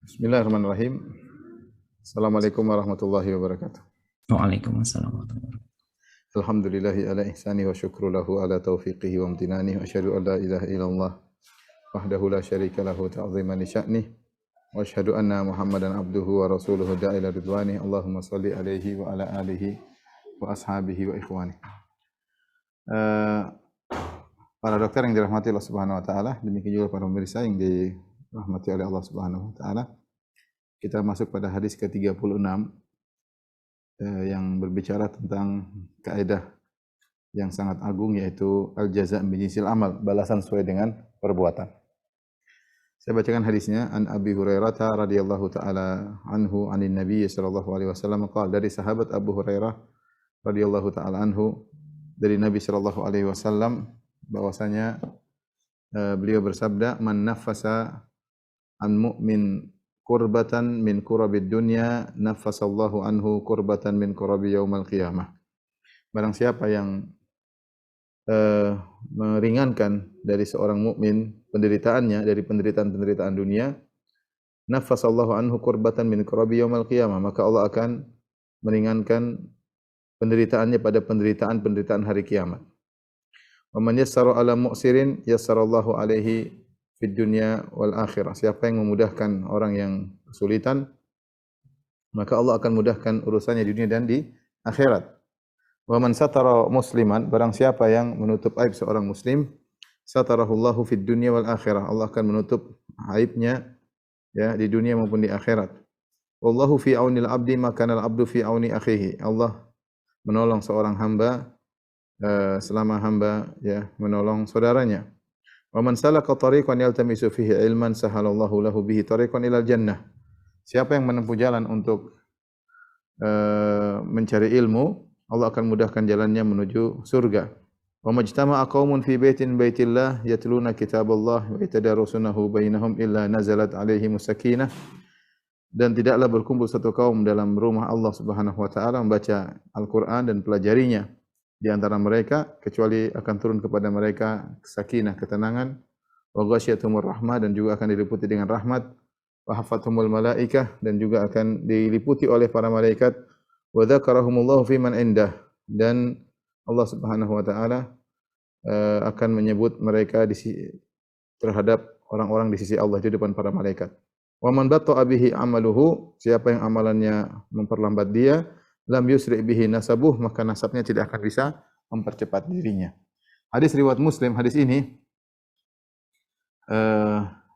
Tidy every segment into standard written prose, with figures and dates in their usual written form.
Bismillahirrahmanirrahim. Assalamualaikum warahmatullahi wabarakatuh. Waalaikumsalam warahmatullahi wabarakatuh. Alhamdulillahi ala ihsani wa syukru lahu ala taufiqihi wa amtinani wa asyhadu an la ilaha illallah wahdahu la syarika lahu ta'ziman li sya'nih wa asyhadu anna Muhammadan abduhu wa rasuluhu da'ila ridwani. Allahumma salli alaihi wa ala alihi wa ashabihi wa ikhwani. Para dokter yang dirahmati Allah Subhanahu wa taala, demikian juga para pemirsa yang dirahmati oleh Allah Subhanahu wa taala. Kita masuk pada hadis ke-36 yang berbicara tentang kaidah yang sangat agung, yaitu al-jaza' min jinsil amal, balasan sesuai dengan perbuatan. Saya bacakan hadisnya. An Abi Hurairah radhiyallahu taala anhu anin Nabi sallallahu alaihi wasallam qala, dari sahabat Abu Hurairah radhiyallahu taala anhu dari Nabi sallallahu alaihi wasallam bahwasanya beliau bersabda, man nafasa an mu'min kurbatan min kurabid dunya nafasallahu anhu kurbatan min kurabi yaumal qiyamah. Barang siapa yang meringankan dari seorang mukmin penderitaannya dari penderitaan-penderitaan dunia, nafasallahu anhu kurbatan min kurabi yaumal qiyamah, maka Allah akan meringankan penderitaannya pada penderitaan-penderitaan hari kiamat. Wa man yassara ala mu'sirin yassarallahu alaihi fid dunya wal akhirah. Siapa yang memudahkan orang yang kesulitan, maka Allah akan mudahkan urusannya di dunia dan di akhirat. Wa man satara musliman, barang siapa yang menutup aib seorang muslim, satarahullahu fid dunya wal akhirah. Allah akan menutup aibnya ya di dunia maupun di akhirat. Wallahu fi aunil abdi ma kana al abdu fi auni akhihi. Allah menolong seorang hamba selama hamba ya menolong saudaranya. Wa man salaka tariqan yaltamisu fihi ilman sahalallahu lahu bihi tariqan ilal jannah. Siapa yang menempuh jalan untuk mencari ilmu, Allah akan mudahkan jalannya menuju surga. Wa majtama'a qaumun fi baitin baitillah yatluna kitaballah wa yatadarasunahu bainahum illa nazalat alaihimus sakinah. Dan tidaklah berkumpul satu kaum dalam rumah Allah Subhanahu wa taala membaca Al-Qur'an dan pelajarinya di antara mereka, kecuali akan turun kepada mereka sakinah, ketenangan, wa ghasyiyatuhumur rahmah, dan juga akan diliputi dengan rahmat, wa hafathumul malaikah, dan juga akan diliputi oleh para malaikat, wa dzakarahumullahu fi man indah, dan Allah Subhanahu wa taala akan menyebut mereka terhadap orang-orang di sisi Allah di depan para malaikat. Wa man batta'a bihi amaluhu, siapa yang amalannya memperlambat dia, lam yusri bihi nasabuh, maka nasabnya tidak akan bisa mempercepat dirinya. Hadis riwayat Muslim. Hadis ini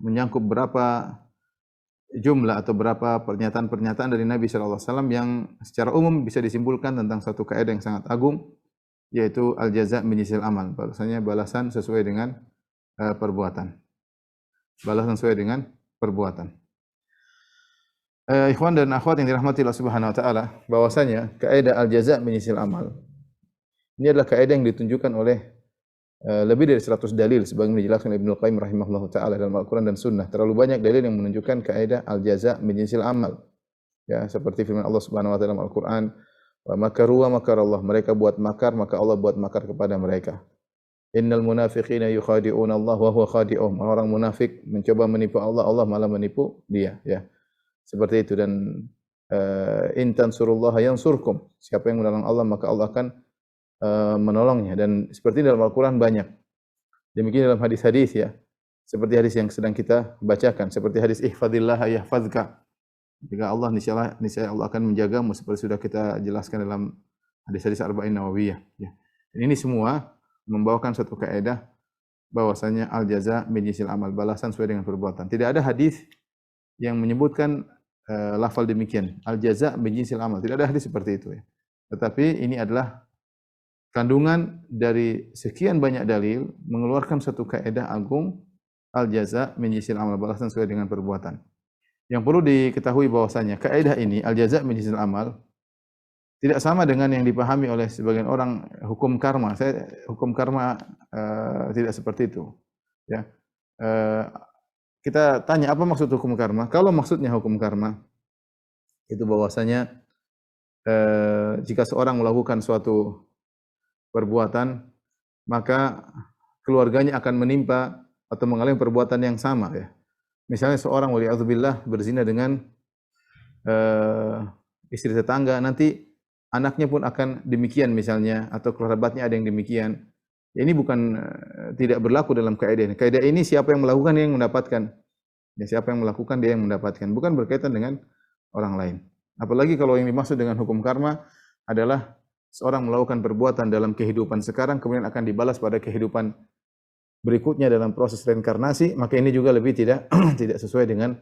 menyangkut berapa jumlah atau berapa pernyataan-pernyataan dari Nabi sallallahu alaihi wasallam yang secara umum bisa disimpulkan tentang satu kaidah yang sangat agung, yaitu al-jaza' min jinsil amal, bahwasanya balasan sesuai dengan perbuatan. Balasan sesuai dengan perbuatan. Ikhwan dan akhwat yang dirahmati Allah Subhanahu wa taala, bahwasanya kaidah al-jaza' min jinsil amal ini adalah kaidah yang ditunjukkan oleh lebih dari 100 dalil sebagaimana dijelaskan oleh Ibnu Qayyim rahimahullahu taala dalam Al-Qur'an dan Sunnah. Terlalu banyak dalil yang menunjukkan kaidah al-jaza' min jinsil amal. Ya, seperti firman Allah Subhanahu wa taala dalam Al-Qur'an, "Wa makaru wa makarallah." Mereka buat makar, maka Allah buat makar kepada mereka. Innal munafiqina yukhadi'una Allah wa huwa khadi'uhum. Orang munafik mencoba menipu Allah, Allah malah menipu dia, ya. Seperti itu. Dan in tansurullaha yansurkum. Siapa yang menolong Allah, maka Allah akan menolongnya. Dan seperti dalam Al-Qur'an banyak. Demikian dalam hadis-hadis, ya. Seperti hadis yang sedang kita bacakan, seperti hadis ihfadillah yahfazka. Jika Allah, niscaya Allah akan menjagamu, seperti sudah kita jelaskan dalam hadis-hadis Arba'in Nawawiyah, ya. Dan ini semua membawakan satu kaidah bahwasanya al-jaza' min jinsil amal, balasan sesuai dengan perbuatan. Tidak ada hadis yang menyebutkan lafal demikian, al-jaza' min jinsil amal. Tidak ada hadis seperti itu, ya. Tetapi ini adalah kandungan dari sekian banyak dalil mengeluarkan satu kaidah agung, al-jaza' min jinsil amal, balasan sesuai dengan perbuatan. Yang perlu diketahui bahwasanya kaidah ini al-jaza' min jinsil amal tidak sama dengan yang dipahami oleh sebagian orang hukum karma. Hukum karma tidak seperti itu, ya. Kita tanya apa maksud hukum karma? Kalau maksudnya hukum karma itu bahwasanya jika seorang melakukan suatu perbuatan, maka keluarganya akan menimpa atau mengalami perbuatan yang sama, ya. Misalnya seorang waliyadzubillah berzina dengan istri tetangga, nanti anaknya pun akan demikian misalnya, atau kerabatnya ada yang demikian. Ini bukan tidak berlaku dalam kaidah ini. Kaidah ini siapa yang melakukan dia yang mendapatkan. Ya, siapa yang melakukan dia yang mendapatkan, bukan berkaitan dengan orang lain. Apalagi kalau yang dimaksud dengan hukum karma adalah seorang melakukan perbuatan dalam kehidupan sekarang kemudian akan dibalas pada kehidupan berikutnya dalam proses reinkarnasi, maka ini juga lebih tidak tidak sesuai dengan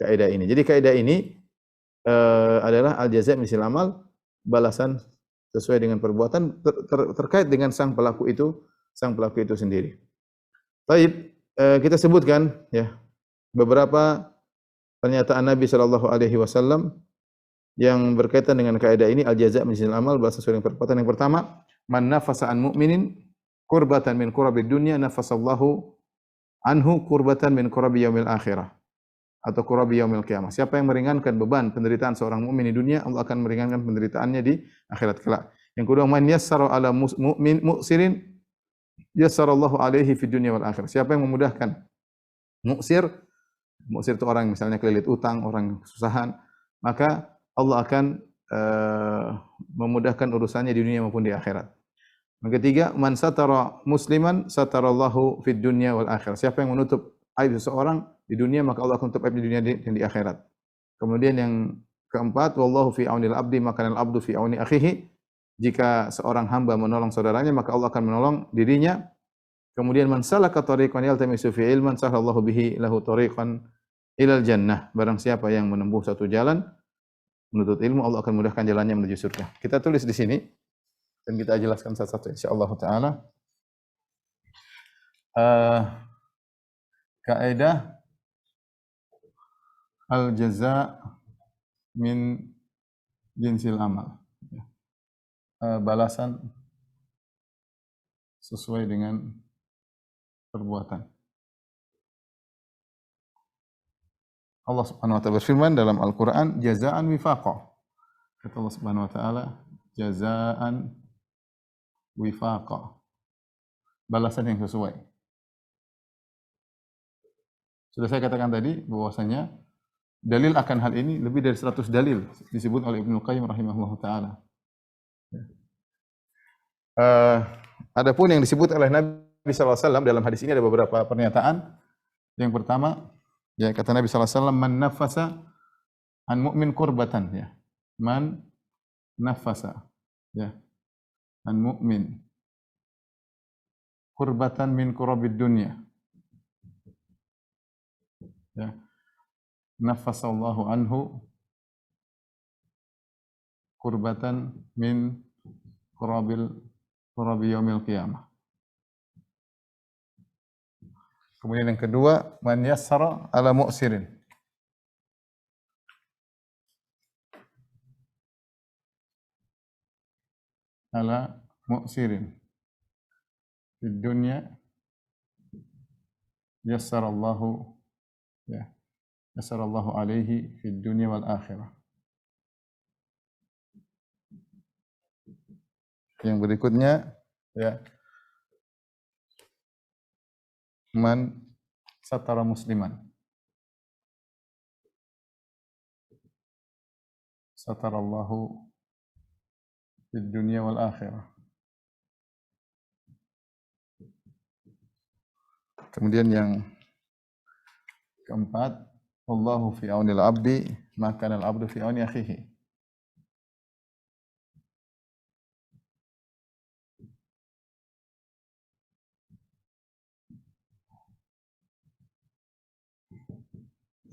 kaidah ini. Jadi kaidah ini adalah al-jaza' min jinsil amal, balasan sesuai dengan perbuatan terkait dengan sang pelaku itu sendiri. Baik, kita sebutkan ya beberapa pernyataan Nabi sallallahu alaihi wasallam yang berkaitan dengan kaidah ini, al-jaza' min jinsil amal, balasan sesuai dengan perbuatan. Yang pertama, man nafasa an mu'minin kurbatan min kurabid dunya nafasallahu anhu kurbatan min kurabi yaumil akhirah atau kurabi yaumil qiyamah. Siapa yang meringankan beban penderitaan seorang mukmin di dunia, Allah akan meringankan penderitaannya di akhirat kelak. Yang kedua, man yassara ala mu'min mu'sirin yassarallahu alaihi fid dunya wal akhirah. Siapa yang memudahkan mu'sir itu orang misalnya kelilit utang, orang kesusahan, maka Allah akan memudahkan urusannya di dunia maupun di akhirat. Yang ketiga, man satara musliman satarallahu fid dunya wal akhirah. Siapa yang menutup aib seseorang di dunia, maka Allah akan tutup aib di dunia dan di akhirat. Kemudian yang keempat, wallahu fi aunil abdi maka al abdu fi auni akhihi. Jika seorang hamba menolong saudaranya, maka Allah akan menolong dirinya. Kemudian man salaka tariqan yaltamisu fi ilman sahalallahu bihi lahu tariqan ilal jannah. Barang siapa yang menempuh satu jalan menuntut ilmu, Allah akan mudahkan jalannya menuju surga. Kita tulis di sini dan kita jelaskan satu-satu insyaallah taala. Kaidah al-jaza' min jinsil amal. Balasan sesuai dengan perbuatan. Allah Subhanahu wa taala berfirman dalam Al-Qur'an, jazaa'an wifaqa. Kata Allah Subhanahu wa taala, jazaa'an wifaqa. Balasan yang sesuai. Sudah saya katakan tadi bahwasanya dalil akan hal ini lebih dari 100 dalil disebut oleh Ibnu Qayyim rahimahullahu taala. Adapun yang disebut oleh Nabi sallallahu alaihi wasallam dalam hadis ini ada beberapa pernyataan. Yang pertama, ya kata Nabi sallallahu alaihi wasallam, man nafasa an mu'min kurbatan, ya. Man nafasa, ya. An mu'min kurbatan min kurabid dunya. Ya. Nafasallahu anhu kurbatan min kurabi yaumil qiyamah. Kemudian yang kedua, man yassara ala mu'sirin. Ala mu'sirin. Di dunia yassarallahu, ya, yassarallahu alaihi fid dunya wal akhirah. Yang berikutnya, ya, man satara musliman satarallahu fid dunya wal akhirah. Kemudian yang keempat, wallahu fi aunil abdi maka al abdu fi auni akhihi.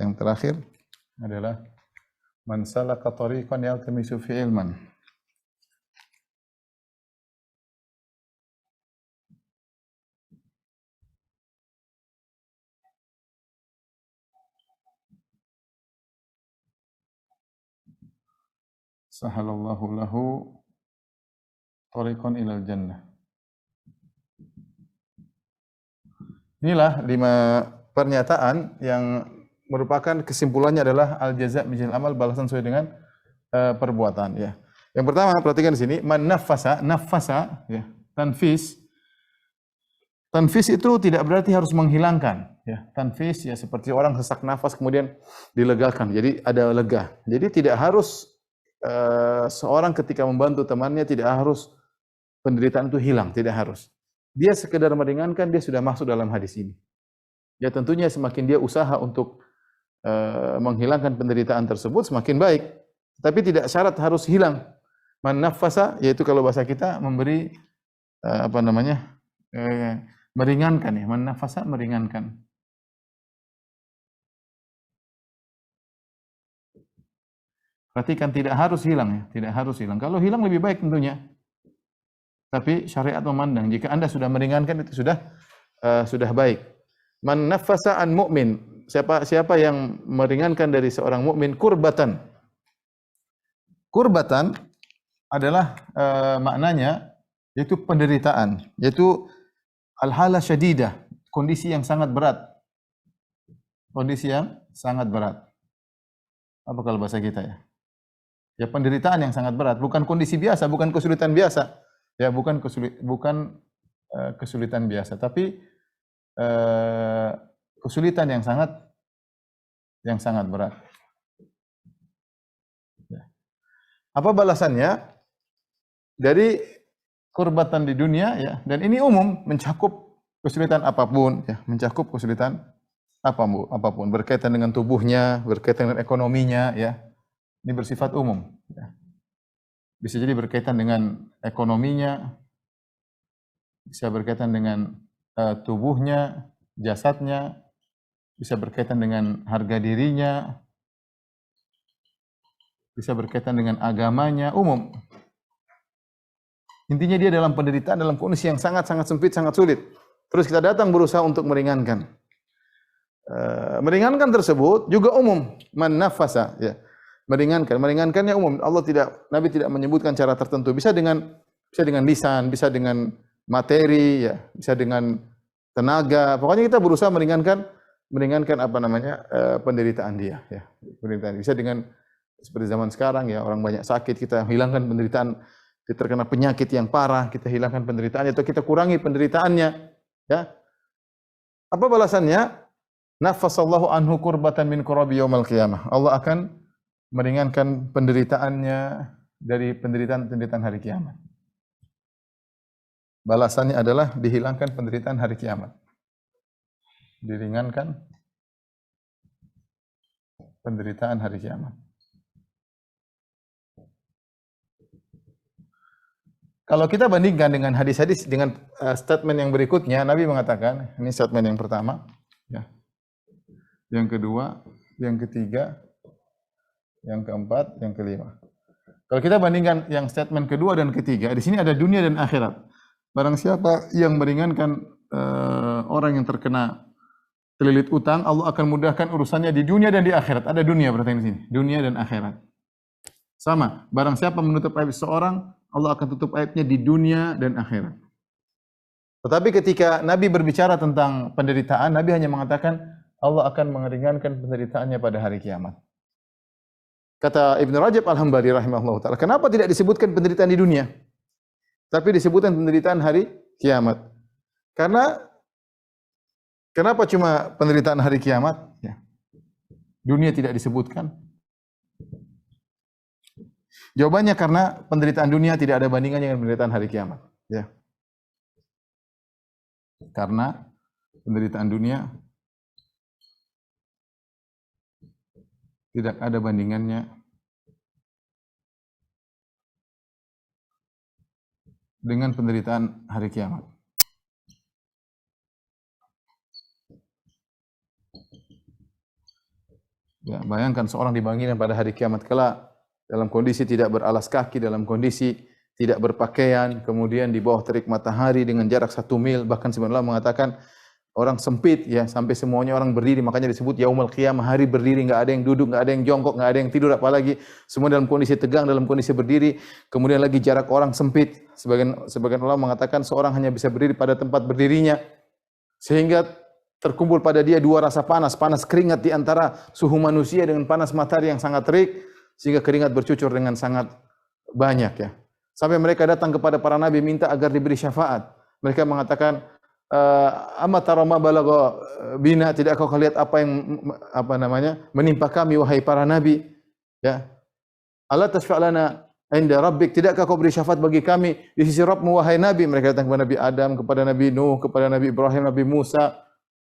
Yang terakhir adalah man salaka tariqan yaltamisu fi ilman. Sahalallahu lahu tariqan ilal jannah. Inilah 5 pernyataan yang merupakan kesimpulannya adalah al-jaza' min jinsil amal, balasan sesuai dengan perbuatan, ya. Yang pertama, perhatikan di sini, man nafasa, ya, tanfis. Tanfis itu tidak berarti harus menghilangkan, Ya, tanfis ya seperti orang sesak nafas kemudian dilegakan. Jadi ada lega. Jadi tidak harus seorang ketika membantu temannya tidak harus penderitaan itu hilang, tidak harus. Dia sekedar meringankan, dia sudah masuk dalam hadis ini. Ya tentunya semakin dia usaha untuk menghilangkan penderitaan tersebut semakin baik. Tapi tidak syarat harus hilang. Man nafasa, yaitu kalau bahasa kita memberi meringankan ya. Man nafasa meringankan. Perhatikan tidak harus hilang ya, tidak harus hilang. Kalau hilang lebih baik tentunya. Tapi syariat memandang jika Anda sudah meringankan itu sudah baik. Man nafasa an mu'min, siapa yang meringankan dari seorang mukmin kurbatan. Kurbatan adalah maknanya yaitu penderitaan, yaitu al-hala syadidah, kondisi yang sangat berat. Kondisi yang sangat berat. Apa kalau bahasa kita ya? Ya penderitaan yang sangat berat, bukan kondisi biasa, bukan kesulitan biasa. Ya bukan kesulitan biasa, tapi kesulitan yang sangat berat. Ya. Apa balasannya? Dari kurbatan di dunia ya, dan ini umum mencakup kesulitan apapun ya, mencakup kesulitan apapun berkaitan dengan tubuhnya, berkaitan dengan ekonominya ya. Ini bersifat umum ya. Bisa jadi berkaitan dengan ekonominya, bisa berkaitan dengan tubuhnya, jasadnya, bisa berkaitan dengan harga dirinya, bisa berkaitan dengan agamanya, umum. Intinya dia dalam penderitaan, dalam kondisi yang sangat-sangat sempit, sangat sulit. Terus kita datang berusaha untuk meringankan. Meringankan tersebut juga umum, man nafasa ya. Meringankannya umum. Nabi tidak menyebutkan cara tertentu. Bisa dengan lisan, bisa dengan materi ya, bisa dengan tenaga. Pokoknya kita berusaha meringankan penderitaan dia ya. Penderitaan. Bisa dengan seperti zaman sekarang ya, orang banyak sakit, kita hilangkan penderitaan. Dia terkena penyakit yang parah, kita hilangkan penderitaannya atau kita kurangi penderitaannya ya. Apa balasannya? Nafasallahu anhu kurbatan min kurabi yaumil qiyamah. Allah akan meringankan penderitaannya dari penderitaan hari kiamat. Balasannya adalah dihilangkan penderitaan hari kiamat. Diringankan penderitaan hari kiamat. Kalau kita bandingkan dengan hadis-hadis dengan statement yang berikutnya, Nabi mengatakan, ini statement yang pertama, ya. Yang kedua, yang ketiga, yang keempat, yang kelima. Kalau kita bandingkan yang statement kedua dan ketiga, di sini ada dunia dan akhirat. Barang siapa yang meringankan orang yang terkena terlilit utang, Allah akan mudahkan urusannya di dunia dan di akhirat. Ada dunia berarti di sini, dunia dan akhirat. Sama, barang siapa menutup aib seseorang, Allah akan tutup aibnya di dunia dan akhirat. Tetapi ketika Nabi berbicara tentang penderitaan, Nabi hanya mengatakan Allah akan meringankan penderitaannya pada hari kiamat. Kata Ibn Rajab Al-Hambali rahimahullah ta'ala, kenapa tidak disebutkan penderitaan di dunia? Tapi disebutkan penderitaan hari kiamat. Karena kenapa cuma penderitaan hari kiamat? Ya. Dunia tidak disebutkan. Jawabannya karena penderitaan dunia tidak ada bandingannya dengan penderitaan hari kiamat. Ya. Karena penderitaan dunia tidak ada bandingannya dengan penderitaan hari kiamat. Ya, bayangkan seorang dibangkitkan pada hari kiamat kelak dalam kondisi tidak beralas kaki, dalam kondisi tidak berpakaian, kemudian di bawah terik matahari dengan jarak 1 mil, bahkan sebenarnya mengatakan orang sempit ya, sampai semuanya orang berdiri, makanya disebut yaumul qiyamah, hari berdiri, enggak ada yang duduk, enggak ada yang jongkok, enggak ada yang tidur, apalagi semua dalam kondisi tegang, dalam kondisi berdiri. Kemudian lagi jarak orang sempit. Sebagian ulama mengatakan seorang hanya bisa berdiri pada tempat berdirinya, sehingga terkumpul pada dia dua rasa panas, panas keringat di antara suhu manusia dengan panas matahari yang sangat terik, sehingga keringat bercucur dengan sangat banyak ya. Sampai mereka datang kepada para nabi minta agar diberi syafaat. Mereka mengatakan, amma tara ma balagha bina, tidak kau lihat apa yang menimpa kami wahai para nabi, ya. Ala tasfa' lana inda rabbik, tidakkah kau beri syafaat bagi kami di sisi Rabbmu wahai nabi? Mereka datang kepada Nabi Adam, kepada Nabi Nuh, kepada Nabi Ibrahim, Nabi Musa,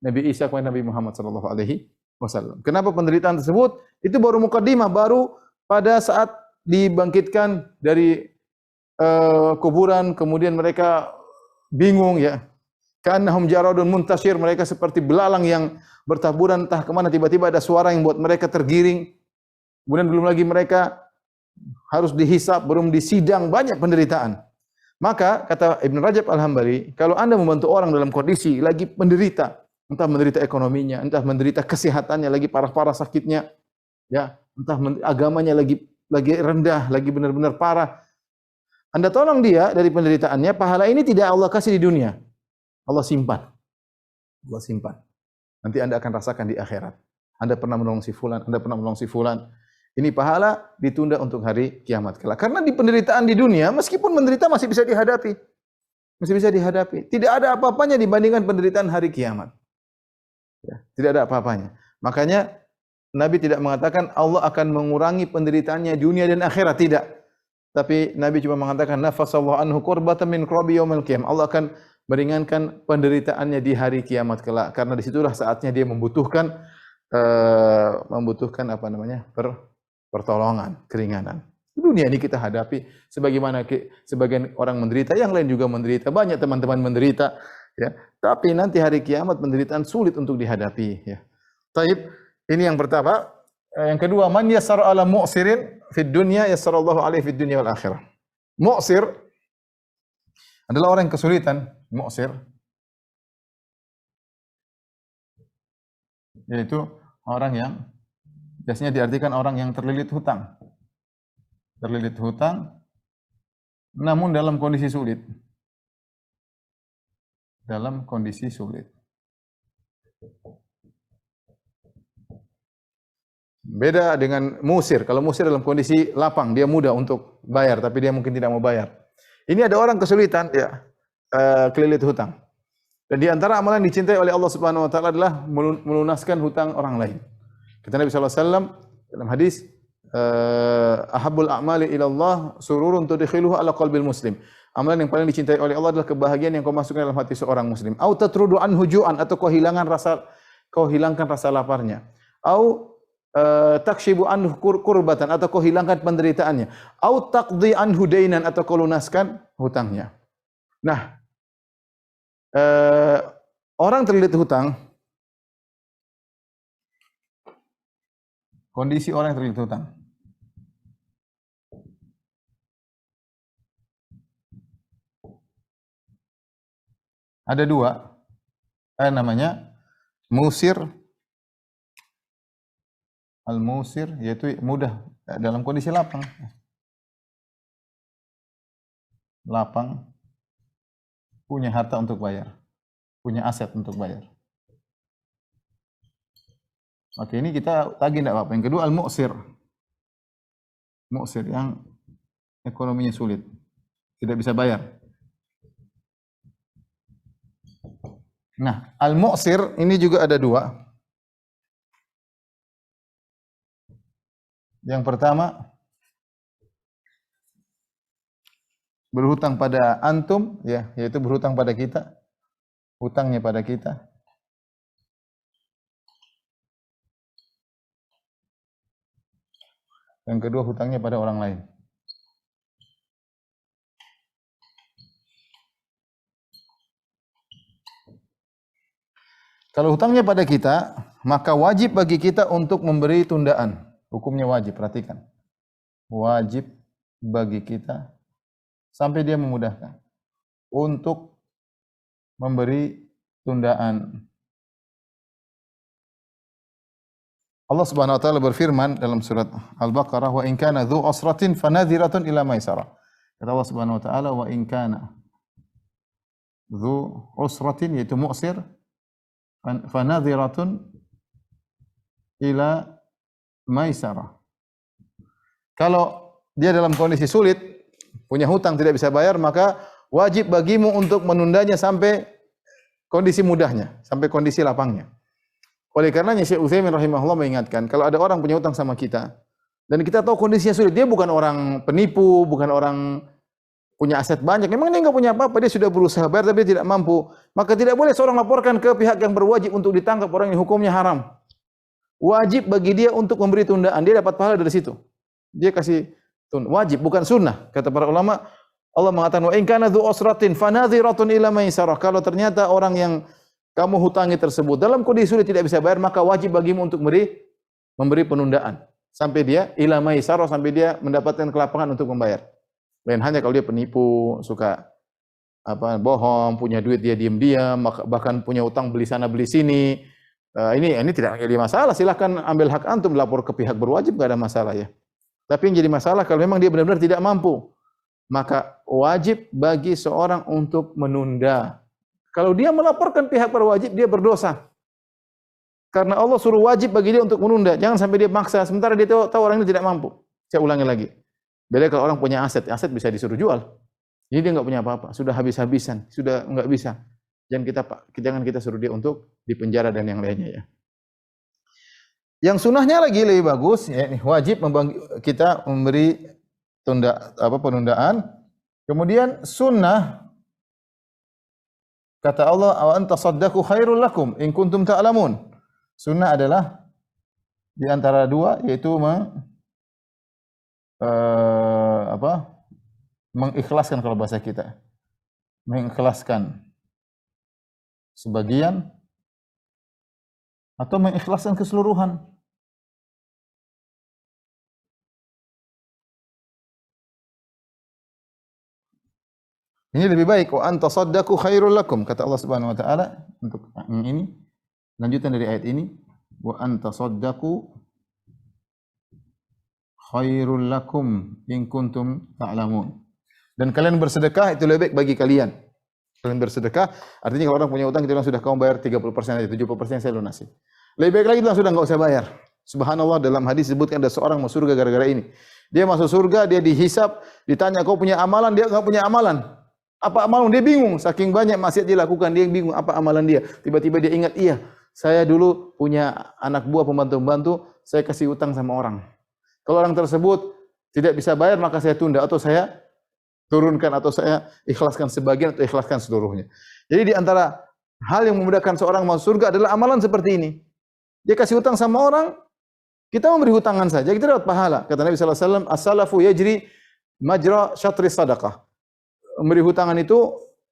Nabi Isa, kepada Nabi Muhammad sallallahu alaihi wasallam. Kenapa penderitaan tersebut? Itu baru mukaddimah, baru pada saat dibangkitkan dari kuburan, kemudian mereka bingung, ya. Ka'annahum jaradun muntashir, mereka seperti belalang yang bertaburan entah kemana, tiba-tiba ada suara yang buat mereka tergiring. Kemudian belum lagi mereka harus dihisab, belum disidang, banyak penderitaan. Maka kata Ibn Rajab Al-Hambali, kalau Anda membantu orang dalam kondisi lagi menderita, entah menderita ekonominya, entah menderita kesehatannya, lagi parah-parah sakitnya, ya, entah agamanya lagi rendah, lagi benar-benar parah, Anda tolong dia dari penderitaannya, pahala ini tidak Allah kasih di dunia, Allah simpan. Allah simpan. Nanti Anda akan rasakan di akhirat. Anda pernah menolong si fulan, Anda pernah menolong si fulan. Ini pahala ditunda untuk hari kiamat kelak. Karena di penderitaan di dunia, meskipun menderita masih bisa dihadapi. Masih bisa dihadapi. Tidak ada apa-apanya dibandingkan penderitaan hari kiamat. Ya, tidak ada apa-apanya. Makanya Nabi tidak mengatakan Allah akan mengurangi penderitaannya dunia dan akhirat, tidak. Tapi Nabi cuma mengatakan nafasallahu anhu qurbatan min qurabi yaumil qiyamah. Allah akan meringankan penderitaannya di hari kiamat kelak, karena disitulah saatnya dia membutuhkan pertolongan, keringanan. Dunia ini kita hadapi sebagaimana sebagian orang menderita, yang lain juga menderita, banyak teman-teman menderita, ya. Tapi nanti hari kiamat penderitaan sulit untuk dihadapi, ya. Taib, ini yang pertama. Yang kedua, man yassara ala mu'sirin fid dunya yassarallahu alaihi fid dunya wal akhirah. Mu'sir adalah orang yang kesulitan, mu'sir, yaitu orang yang biasanya diartikan orang yang terlilit hutang. Terlilit hutang, namun dalam kondisi sulit. Dalam kondisi sulit. Beda dengan musir. Kalau musir dalam kondisi lapang, dia mudah untuk bayar, tapi dia mungkin tidak mau bayar. Ini ada orang kesulitan, ya, kelilit hutang. Dan di antara amalan yang dicintai oleh Allah Subhanahu wa taala adalah melunaskan hutang orang lain. Kata Nabi sallallahu alaihi wasallam dalam hadis, ahabbul a'mali ila Allah sururun tudkhiluhu ala qalbil muslim. Amalan yang paling dicintai oleh Allah adalah kebahagiaan yang kau masukkan dalam hati seorang muslim. Au tatrudu anhu ju'an, atau kau hilangkan rasa laparnya. Au takshibu anhu kurbatan, atau kau hilangkan penderitaannya. Au taqdi anhu dainan, atau kau lunaskan hutangnya. Nah, orang terlilit hutang, kondisi orang yang terlilit hutang, ada dua, namanya musir, al-musir, yaitu mudah dalam kondisi lapang, punya harta untuk bayar, punya aset untuk bayar. Oke, ini kita tagih tidak apa-apa. Yang kedua, al-mu'sir. Mu'sir yang ekonominya sulit, tidak bisa bayar. Nah, al-mu'sir ini juga ada dua. Yang pertama, berhutang pada antum, ya, yaitu berhutang pada kita, hutangnya pada kita. Yang kedua, hutangnya pada orang lain. Kalau hutangnya pada kita, maka wajib bagi kita untuk memberi tundaan. Hukumnya wajib, perhatikan. Wajib bagi kita sampai dia memudahkan untuk memberi tundaan. Allah Subhanahu wa taala berfirman dalam surat Al-Baqarah, wa in kana dzu usratin fanadhiratun ila maisarah. Kata Allah Subhanahu wa taala, wa in kana dzu usratin, yaitu mu'sir, fanadhiratun ila maisarah. Kalau dia dalam kondisi sulit, punya hutang tidak bisa bayar, maka wajib bagimu untuk menundanya sampai kondisi mudahnya sampai kondisi lapangnya. Oleh karenanya Syekh Utsaimin rahimahullah mengingatkan, kalau ada orang punya utang sama kita dan kita tahu kondisinya sulit, dia bukan orang penipu, bukan orang punya aset banyak, memang dia enggak punya apa-apa, dia sudah berusaha bayar tapi dia tidak mampu, maka tidak boleh seorang laporkan ke pihak yang berwajib untuk ditangkap orang yang hukumnya haram. Wajib bagi dia untuk memberi tundaan, dia dapat pahala dari situ. Dia kasih wajib, bukan sunnah. Kata para ulama, Allah mengatakan, wa in kana dzu usratin fanadhiratun ila maisarah. Kalau ternyata orang yang kamu hutangi tersebut dalam kondisi sulit tidak bisa bayar, maka wajib bagimu untuk memberi penundaan sampai dia ila maisarah, sampai dia mendapatkan kelapangan untuk membayar. Lain hanya kalau dia penipu, suka bohong, punya duit dia diam-diam, bahkan punya utang beli sana beli sini. Ini tidak jadi masalah, silahkan ambil hak antum lapor ke pihak berwajib, enggak ada masalah ya. Tapi yang jadi masalah kalau memang dia benar-benar tidak mampu, maka wajib bagi seorang untuk menunda. Kalau dia melaporkan pihak berwajib, dia berdosa. Karena Allah suruh wajib bagi dia untuk menunda, jangan sampai dia maksa sementara dia tahu orang ini tidak mampu. Saya ulangi lagi. Beda kalau orang punya aset bisa disuruh jual. Jadi dia enggak punya apa-apa, sudah habis-habisan, sudah enggak bisa. Jangan kita suruh dia untuk dipenjara dan yang lainnya ya. Yang sunnahnya lagi lebih bagus, ya, wajib kita memberi penundaan. Kemudian sunnah kata Allah, wa anta saddaqu khairul lakum in kuntum ta'lamun. Sunnah adalah di antara dua, yaitu mengikhlaskan, kalau bahasa kita, mengikhlaskan sebagian atau mengikhlaskan keseluruhan. Ini lebih baik, wa anta saddaqu khairul lakum, kata Allah Subhanahu wa taala untuk ini. Lanjutan dari ayat ini, wa anta saddaqu khairul lakum in kuntum ta'lamun. Dan kalian bersedekah itu lebih baik bagi kalian. Kalian bersedekah, artinya kalau orang punya utang, kita bilang sudah kamu bayar 30% aja, 70% saya lunasi. Lebih baik lagi bilang sudah enggak usah bayar. Subhanallah, dalam hadis disebutkan ada seorang masuk surga gara-gara ini. Dia masuk surga, dia dihisab, ditanya kau punya amalan, dia enggak punya amalan. Apa amalan? Dia bingung, saking banyak maksiat dia lakukan, dia bingung apa amalan dia. Tiba-tiba dia ingat, iya, saya dulu punya anak buah pembantu-pembantu, saya kasih utang sama orang. Kalau orang tersebut tidak bisa bayar, maka saya tunda atau saya turunkan atau saya ikhlaskan sebagian atau ikhlaskan seluruhnya. Jadi di antara hal yang memudahkan seorang masuk surga adalah amalan seperti ini. Dia kasih hutang sama orang, kita memberi hutangan saja, kita dapat pahala. Kata Nabi sallallahu alaihi wasallam, as-salafu yajri majra syatri sadaqah. Memberi hutangan itu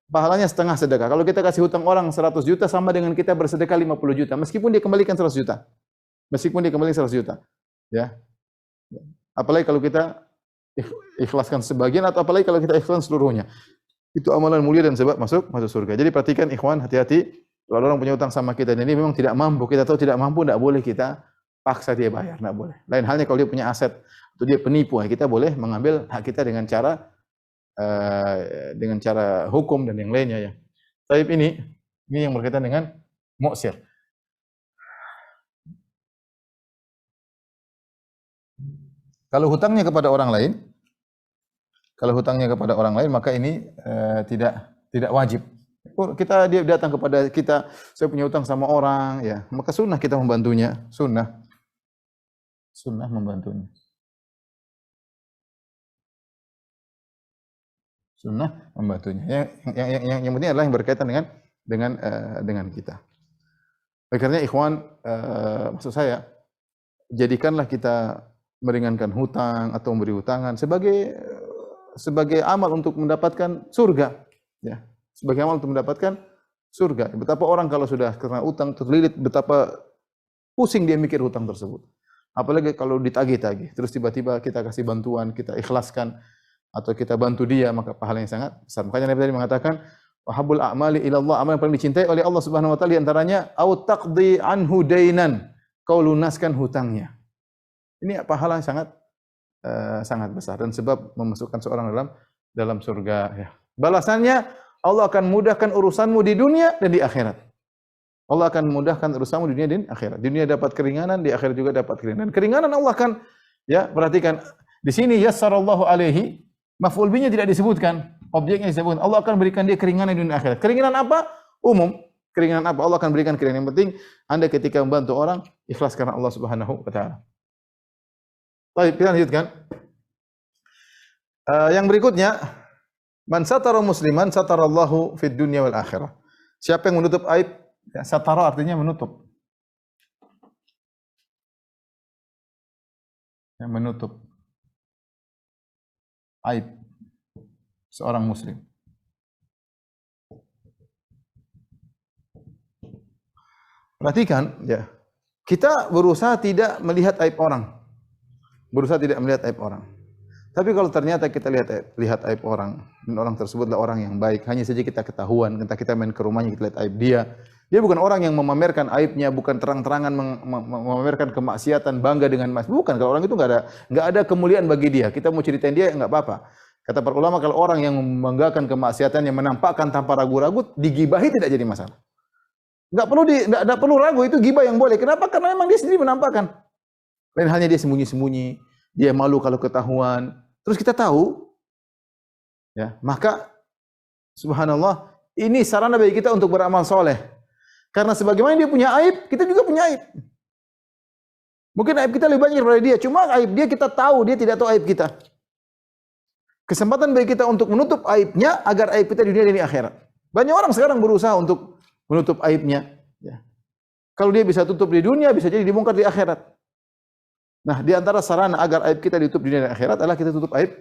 pahalanya setengah sedekah. Kalau kita kasih hutang orang 100 juta sama dengan kita bersedekah 50 juta, meskipun dia kembalikan 100 juta. Meskipun dia kembali 100 juta. Ya. Apalagi kalau kita ikhlaskan sebagian, atau apalagi kalau kita ikhlaskan seluruhnya. Itu amalan mulia dan sebab masuk surga. Jadi perhatikan ikhwan, hati-hati kalau orang punya utang sama kita dan ini memang tidak mampu, kita tahu tidak mampu, tidak boleh kita paksa dia bayar, tidak boleh. Lain halnya kalau dia punya aset atau dia penipu, kita boleh mengambil hak kita dengan cara hukum dan yang lainnya ya. Tapi ini yang berkaitan dengan mu'sir. Kalau hutangnya kepada orang lain, maka ini tidak wajib. Dia datang kepada kita, saya punya hutang sama orang, ya, maka sunnah kita membantunya, sunnah membantunya. Yang penting adalah yang berkaitan dengan kita. Oleh karena ikhwan, maksud saya, jadikanlah kita meringankan hutang atau memberi hutangan sebagai amal untuk mendapatkan surga, ya. Sebagai amal untuk mendapatkan surga. Betapa orang kalau sudah kena utang terlilit, betapa pusing dia mikir hutang tersebut. Apalagi kalau ditagih-tagih, terus tiba-tiba kita kasih bantuan, kita ikhlaskan atau kita bantu dia, maka pahalanya sangat besar. Makanya Nabi tadi mengatakan, wahabul a'mali ila Allah, amal yang paling dicintai oleh Allah Subhanahu wa taala di antaranya au taqdi anhu dainan, kau lunaskan hutangnya. Ini pahala yang sangat besar dan sebab memasukkan seorang dalam surga ya. Balasannya Allah akan mudahkan urusanmu di dunia dan di akhirat. Allah akan mudahkan urusanmu di dunia dan akhirat. Di dunia dapat keringanan, di akhirat juga dapat keringanan. Keringanan Allah akan, ya, perhatikan di sini yassarallahu alaihi, maf'ul bihi tidak disebutkan, objeknya disebutkan. Allah akan berikan dia keringanan di dunia akhirat. Keringanan apa? Umum. Keringanan apa? Allah akan berikan keringanan. Yang penting Anda ketika membantu orang ikhlas karena Allah Subhanahu wa taala. Baik, kita lanjutkan. Yang berikutnya, man satara musliman satarallahu fid dunya wal akhirah. Siapa yang menutup aib, ya, satara artinya menutup. Yang menutup aib seorang muslim. Perhatikan, ya. Kita berusaha tidak melihat aib orang. Berusaha tidak melihat aib orang. Tapi kalau ternyata kita lihat aib orang, dan orang tersebutlah orang yang baik, hanya saja kita ketahuan, kita main ke rumahnya, kita lihat aib dia. Dia bukan orang yang memamerkan aibnya, bukan terang-terangan memamerkan kemaksiatan, bangga dengan maksiat. Bukan, kalau orang itu enggak ada kemuliaan bagi dia. Kita mau ceritain dia enggak apa-apa. Kata para ulama, kalau orang yang membanggakan kemaksiatan, yang menampakkan tanpa ragu-ragu, digibahi tidak jadi masalah. Enggak perlu ragu, itu gibah yang boleh. Kenapa? Karena memang dia sendiri menampakkan. Lain halnya dia sembunyi-sembunyi, dia malu kalau ketahuan. Terus kita tahu, ya, maka subhanallah, ini sarana bagi kita untuk beramal soleh. Karena sebagaimana dia punya aib, kita juga punya aib. Mungkin aib kita lebih banyak daripada dia, cuma aib dia kita tahu, dia tidak tahu aib kita. Kesempatan bagi kita untuk menutup aibnya agar aib kita di dunia dan di akhirat. Banyak orang sekarang berusaha untuk menutup aibnya. Ya. Kalau dia bisa tutup di dunia, bisa jadi dibongkar di akhirat. Nah, di antara sarana agar aib kita ditutup di dunia dan akhirat adalah kita tutup aib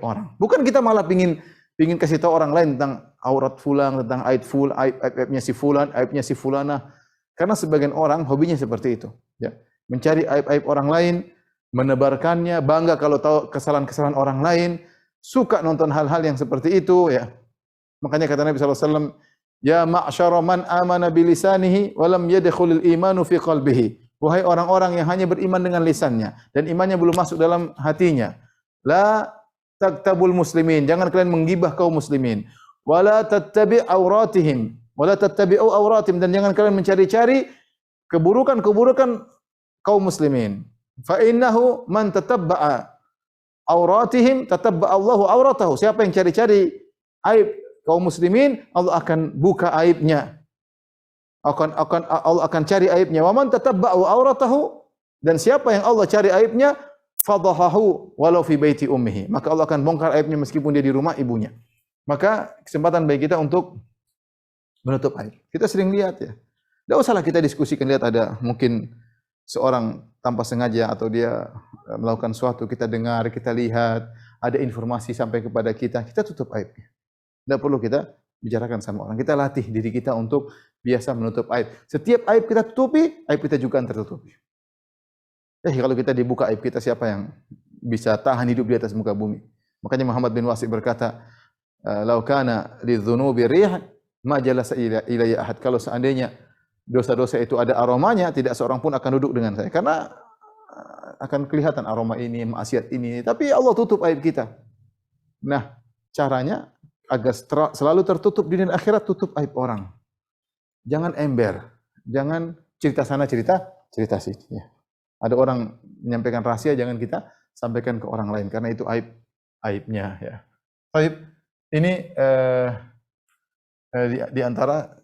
orang. Bukan kita malah pingin kasih tahu orang lain tentang aurat fulan, tentang aibnya si fulan, aibnya si fulana. Karena sebagian orang hobinya seperti itu. Ya. Mencari aib orang lain, menebarkannya, bangga kalau tahu kesalahan-kesalahan orang lain, suka nonton hal-hal yang seperti itu. Ya. Makanya kata Nabi SAW, ya ma'syara man amana bilisanihi walam yadkhulul imanu fi qalbihi. Wahai orang-orang yang hanya beriman dengan lisannya dan imannya belum masuk dalam hatinya. La taktabul muslimin, jangan kalian menggibah kaum muslimin. Wala tattabi' auratihim, wala tattabi'u auratihim, dan jangan kalian mencari-cari keburukan-keburukan kaum muslimin. Fa innahu man tatabba'a auratihim tatabba'a Allahu auratahu. Siapa yang cari-cari aib kaum muslimin, Allah akan buka aibnya. Allah akan cari aibnya. Wa man tatabba'u auratahu, dan siapa yang Allah cari aibnya, fadahahu walau fi baiti ummihi. Maka Allah akan bongkar aibnya meskipun dia di rumah ibunya. Maka kesempatan bagi kita untuk menutup aib. Kita sering lihat, ya. Tidak usahlah kita diskusikan, lihat ada mungkin seorang tanpa sengaja atau dia melakukan suatu, kita dengar, kita lihat, ada informasi sampai kepada kita tutup aibnya. Tidak perlu kita bicarakan sama orang. Kita latih diri kita untuk biasa menutup aib. Setiap aib kita tutupi, aib kita juga akan tertutupi. Kalau kita dibuka aib kita, siapa yang bisa tahan hidup di atas muka bumi? Makanya Muhammad bin Wasi berkata, "Lau kana lidzunubi rih, ma jalasa ilayya ahad." Kalau seandainya dosa-dosa itu ada aromanya, tidak seorang pun akan duduk dengan saya. Karena akan kelihatan aroma ini, maksiat ini. Tapi Allah tutup aib kita. Nah, caranya agar selalu tertutup di dunia akhirat, tutup aib orang. Jangan ember, jangan cerita sana cerita sini. Ya. Ada orang menyampaikan rahasia, jangan kita sampaikan ke orang lain karena itu aibnya. Ya. Aib ini di antara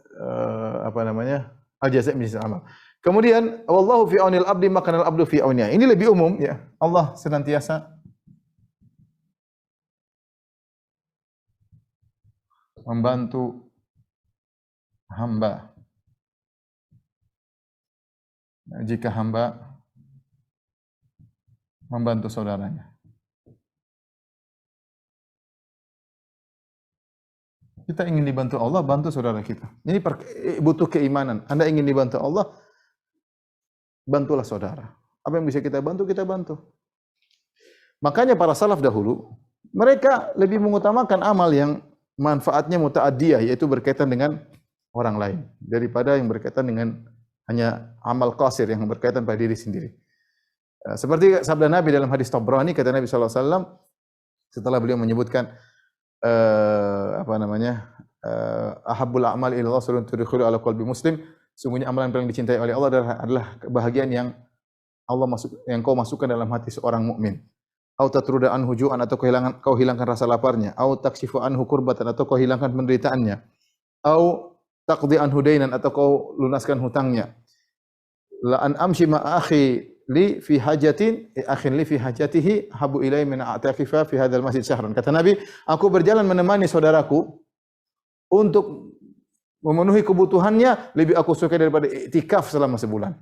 al-jazaa' min jinsil amal. Kemudian wallahu fi aunil abdi ma kana al-abdu fi aunihi. Ini lebih umum, ya. Allah senantiasa membantu hamba jika hamba membantu saudaranya. Kita ingin dibantu Allah, bantu saudara kita. Ini butuh keimanan. Anda ingin dibantu Allah, bantulah saudara. Apa yang bisa kita bantu, kita bantu. Makanya para salaf dahulu, mereka lebih mengutamakan amal yang manfaatnya muta'addiyah, yaitu berkaitan dengan orang lain, daripada yang berkaitan dengan hanya amal qasir yang berkaitan pada diri sendiri. Seperti sabda Nabi dalam hadis Tabrani, kata Nabi SAW, setelah beliau menyebutkan ahabbul a'mal ila Allah surun tudkhulu ala qalbi muslim, sungguhnya amalan paling dicintai oleh Allah adalah kebahagiaan yang kau masukkan dalam hati seorang mukmin. Au tatruda anhu ju'an, atau kau hilangkan rasa laparnya. Au takshifu anhu kurbatan, atau kau hilangkan penderitaannya. Au taqdi an hudainan, atau kau lunaskan hutangnya. La an amshi ma akhi li fi hajatin, akhin li fi hajatihi habu ilai min a'takifa fi hadzal masjid syahran. Kata Nabi, aku berjalan menemani saudaraku untuk memenuhi kebutuhannya, lebih aku suka daripada iktikaf selama sebulan.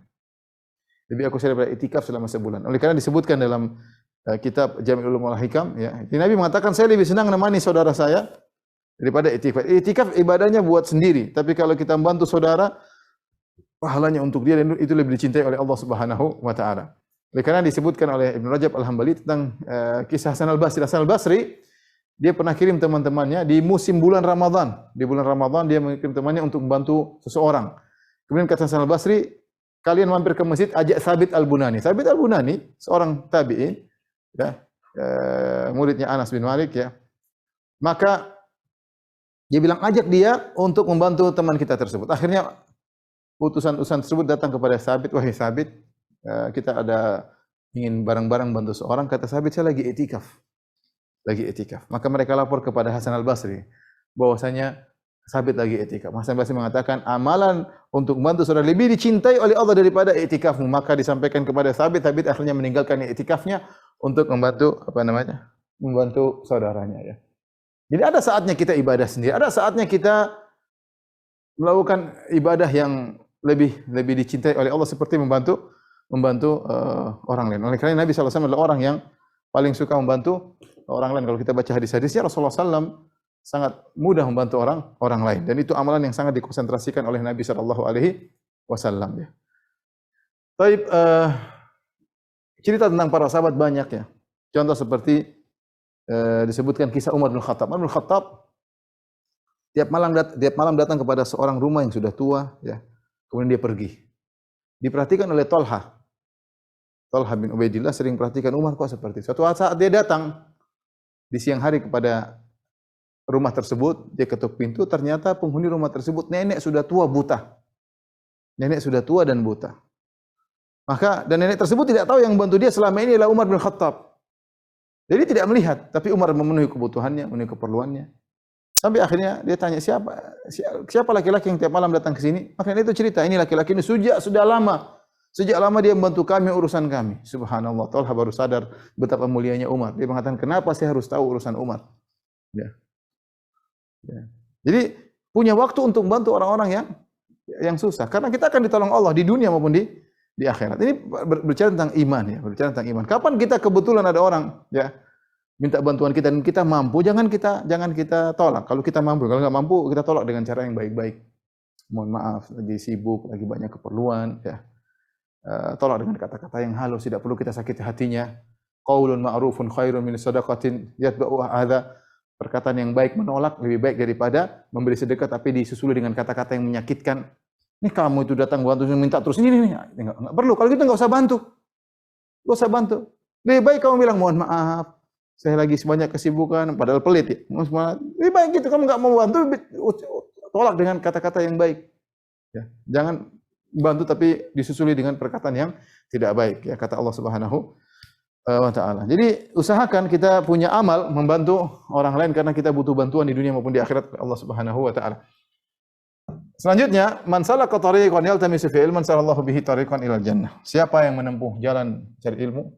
Lebih aku suka daripada iktikaf selama sebulan. Oleh karena disebutkan dalam kitab Jami'ul Ulum wal Hikam, ya. Nabi mengatakan, saya lebih senang menemani saudara saya daripada iktikaf. Iktikaf ibadahnya buat sendiri, tapi kalau kita membantu saudara, pahalanya untuk dia, dan itu lebih dicintai oleh Allah Subhanahu wa taala. Oleh karena disebutkan oleh Ibnu Rajab Al-Hambali tentang kisah Hasan Al-Basri. Hasan Al-Basri dia pernah kirim teman-temannya di musim bulan Ramadan. Di bulan Ramadan dia mengirim temannya untuk membantu seseorang. Kemudian kata Hasan Al-Basri, kalian mampir ke masjid, ajak Thabit Al-Bunani. Thabit Al-Bunani seorang tabi'in, ya, muridnya Anas bin Malik, ya. Maka dia bilang, ajak dia untuk membantu teman kita tersebut. Akhirnya utusan-utusan tersebut datang kepada Thabit, wahai Thabit, kita ada ingin bareng-bareng bantu seorang. Kata Thabit, saya lagi i'tikaf. Maka mereka lapor kepada Hasan Al-Basri bahwasanya Thabit lagi i'tikaf. Hasan Al-Basri mengatakan, amalan untuk membantu saudara lebih dicintai oleh Allah daripada i'tikafmu. Maka disampaikan kepada Thabit. Thabit akhirnya meninggalkan i'tikafnya untuk membantu membantu saudaranya, ya. Jadi ada saatnya kita ibadah sendiri, ada saatnya kita melakukan ibadah yang lebih dicintai oleh Allah, seperti membantu orang lain. Oleh karena Nabi SAW adalah orang yang paling suka membantu orang lain. Kalau kita baca hadis-hadisnya, Rasulullah SAW sangat mudah membantu orang lain, dan itu amalan yang sangat dikonsentrasikan oleh Nabi SAW. Ya. Taib, cerita tentang para sahabat banyak, ya. Contoh seperti disebutkan kisah Umar bin Khattab. Umar bin Khattab tiap malam datang kepada seorang rumah yang sudah tua, ya. Kemudian dia pergi. Diperhatikan oleh Talha bin Ubaidillah sering perhatikan Umar kok seperti itu. Suatu saat dia datang di siang hari kepada rumah tersebut, dia ketuk pintu, ternyata penghuni rumah tersebut nenek sudah tua buta. Nenek sudah tua dan buta. Dan nenek tersebut tidak tahu yang membantu dia selama ini adalah Umar bin Khattab. Jadi tidak melihat, tapi Umar memenuhi kebutuhannya, memenuhi keperluannya. Sampai akhirnya dia tanya, siapa laki-laki yang tiap malam datang ke sini? Makanya itu cerita, ini laki-laki ini sejak lama dia membantu kami, urusan kami. Subhanallah, Talha baru sadar betapa mulianya Umar. Dia mengatakan, kenapa saya harus tahu urusan Umar? Ya. Jadi punya waktu untuk membantu orang-orang yang susah. Karena kita akan ditolong Allah di dunia maupun di akhirat. Ini berbicara tentang iman, ya. Berbicara tentang iman. Kapan kita kebetulan ada orang, ya, minta bantuan kita dan kita mampu, jangan kita tolak. Kalau kita mampu, kalau nggak mampu, kita tolak dengan cara yang baik-baik. Mohon maaf, lagi sibuk, lagi banyak keperluan, ya. Tolak dengan kata-kata yang halus, tidak perlu kita sakiti hatinya. Qaulun ma'rufun khairun min shadaqatin yatba'uha adza. Perkataan yang baik menolak lebih baik daripada memberi sedekah tapi disusuli dengan kata-kata yang menyakitkan. Ini kamu itu datang bantu minta terus ini enggak perlu. Kalau gitu enggak usah bantu. Enggak usah bantu. Lebih baik kamu bilang, mohon maaf, saya lagi sebanyak kesibukan, padahal pelit, ya. Lebih baik gitu, kamu enggak mau bantu, tolak dengan kata-kata yang baik. Ya, jangan bantu tapi disusuli dengan perkataan yang tidak baik, ya, kata Allah Subhanahu wa taala. Jadi usahakan kita punya amal membantu orang lain karena kita butuh bantuan di dunia maupun di akhirat Allah Subhanahu wa taala. Selanjutnya, man salaka tariqan yaltamisu fi ilman salallahu bihi tariqan ilal jannah. Siapa yang menempuh jalan cari ilmu,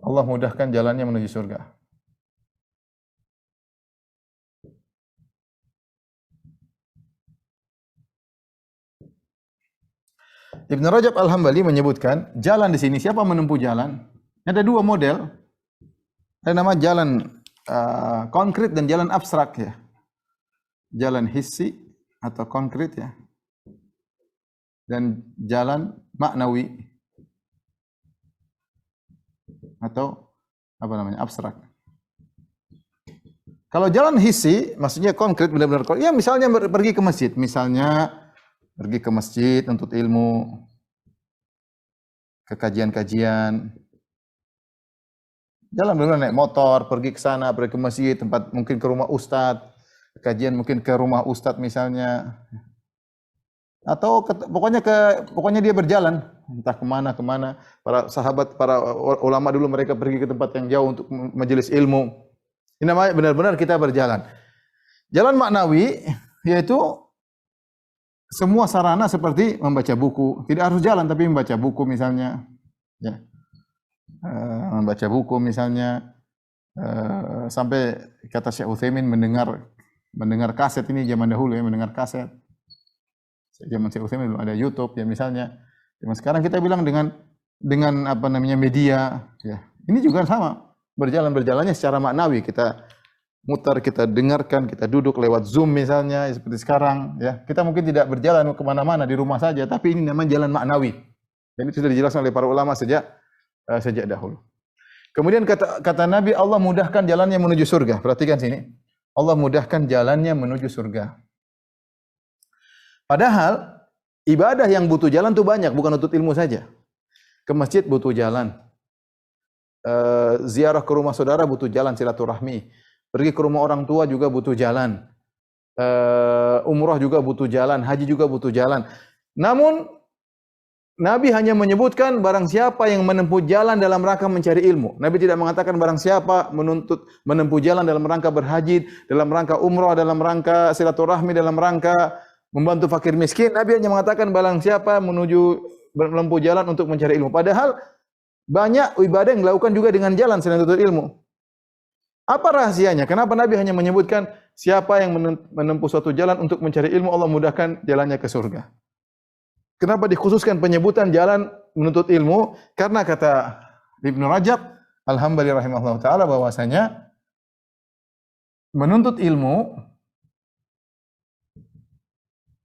Allah mudahkan jalannya menuju surga. Ibnu Rajab Al-Hambali menyebutkan, jalan di sini siapa menempuh jalan? Ada dua model. Ada nama jalan konkret dan jalan abstrak, ya. Jalan hissi atau konkret, ya. Dan jalan maknawi atau abstrak. Kalau jalan hissi maksudnya konkret, benar-benar konkret. Ya, misalnya pergi ke masjid, pergi ke masjid untuk ilmu, ke kajian-kajian. Jalan benar-benar naik motor, pergi ke sana, pergi ke masjid, tempat mungkin ke rumah ustadz, kajian mungkin ke rumah ustadz misalnya. Atau pokoknya dia berjalan entah kemana-kemana. Para sahabat, para ulama dulu mereka pergi ke tempat yang jauh untuk majelis ilmu. Ini namanya benar-benar kita berjalan. Jalan maknawi yaitu semua sarana seperti membaca buku. Tidak harus jalan tapi membaca buku misalnya. Ya. Membaca buku misalnya. Sampai kata Syekh Utsaimin mendengar kaset, ini zaman dahulu ya, mendengar kaset. Zaman Syekh Utsaimin belum ada YouTube ya misalnya. Zaman sekarang kita bilang dengan apa namanya media ya. Ini juga sama. Berjalannya secara maknawi, kita mutar, kita dengarkan, kita duduk lewat Zoom misalnya seperti sekarang ya. Kita mungkin tidak berjalan ke mana-mana, di rumah saja, tapi ini namanya jalan maknawi. Dan itu sudah dijelaskan oleh para ulama sejak dahulu. Kemudian kata Nabi, Allah mudahkan jalannya menuju surga. Perhatikan sini. Allah mudahkan jalannya menuju surga. Padahal ibadah yang butuh jalan itu banyak, bukan untuk ilmu saja. Ke masjid butuh jalan. Ziarah ke rumah saudara butuh jalan, silaturahmi. Pergi ke rumah orang tua juga butuh jalan. Umrah juga butuh jalan, haji juga butuh jalan. Namun Nabi hanya menyebutkan barang siapa yang menempuh jalan dalam rangka mencari ilmu. Nabi tidak mengatakan barang siapa menempuh jalan dalam rangka berhaji, dalam rangka umrah, dalam rangka silaturahmi, dalam rangka membantu fakir miskin. Nabi hanya mengatakan barang siapa menempuh jalan untuk mencari ilmu. Padahal banyak ibadah yang dilakukan juga dengan jalan selain untuk ilmu. Apa rahasianya? Kenapa Nabi hanya menyebutkan siapa yang menempuh suatu jalan untuk mencari ilmu, Allah mudahkan jalannya ke surga? Kenapa dikhususkan penyebutan jalan menuntut ilmu? Karena kata Ibnu Rajab Al-Hambali rahimahullah ta'ala bahwasanya menuntut ilmu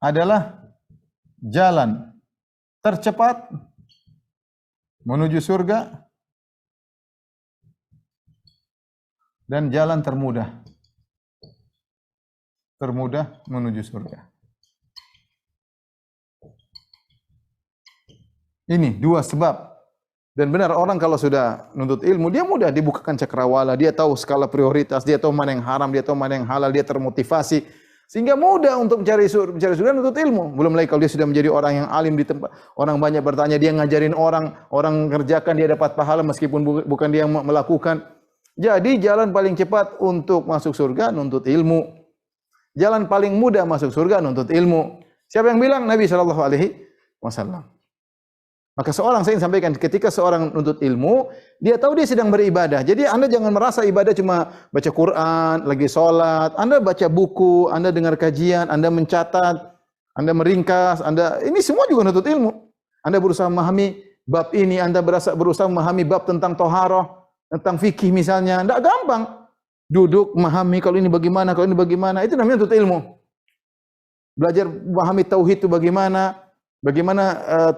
adalah jalan tercepat menuju surga dan jalan termudah menuju surga. Ini dua sebab. Dan benar, orang kalau sudah nuntut ilmu, dia mudah dibukakan cakrawala, dia tahu skala prioritas, dia tahu mana yang haram, dia tahu mana yang halal, dia termotivasi. Sehingga mudah untuk mencari surga nuntut ilmu. Belum lagi kalau dia sudah menjadi orang yang alim di tempat, orang banyak bertanya, dia ngajarin orang kerjakan, dia dapat pahala meskipun bukan dia yang melakukan. Jadi jalan paling cepat untuk masuk surga nuntut ilmu. Jalan paling mudah masuk surga nuntut ilmu. Siapa yang bilang? Nabi SAW. Maka saya ingin sampaikan, ketika seorang nuntut ilmu, dia tahu dia sedang beribadah. Jadi Anda jangan merasa ibadah cuma baca Quran, lagi sholat. Anda baca buku, Anda dengar kajian, Anda mencatat, Anda meringkas, ini semua juga nuntut ilmu. Anda berusaha memahami bab ini, Anda berusaha memahami bab tentang toharoh, tentang fikih misalnya. Tidak gampang. Duduk, memahami kalau ini bagaimana, itu namanya nuntut ilmu. Belajar memahami tauhid itu bagaimana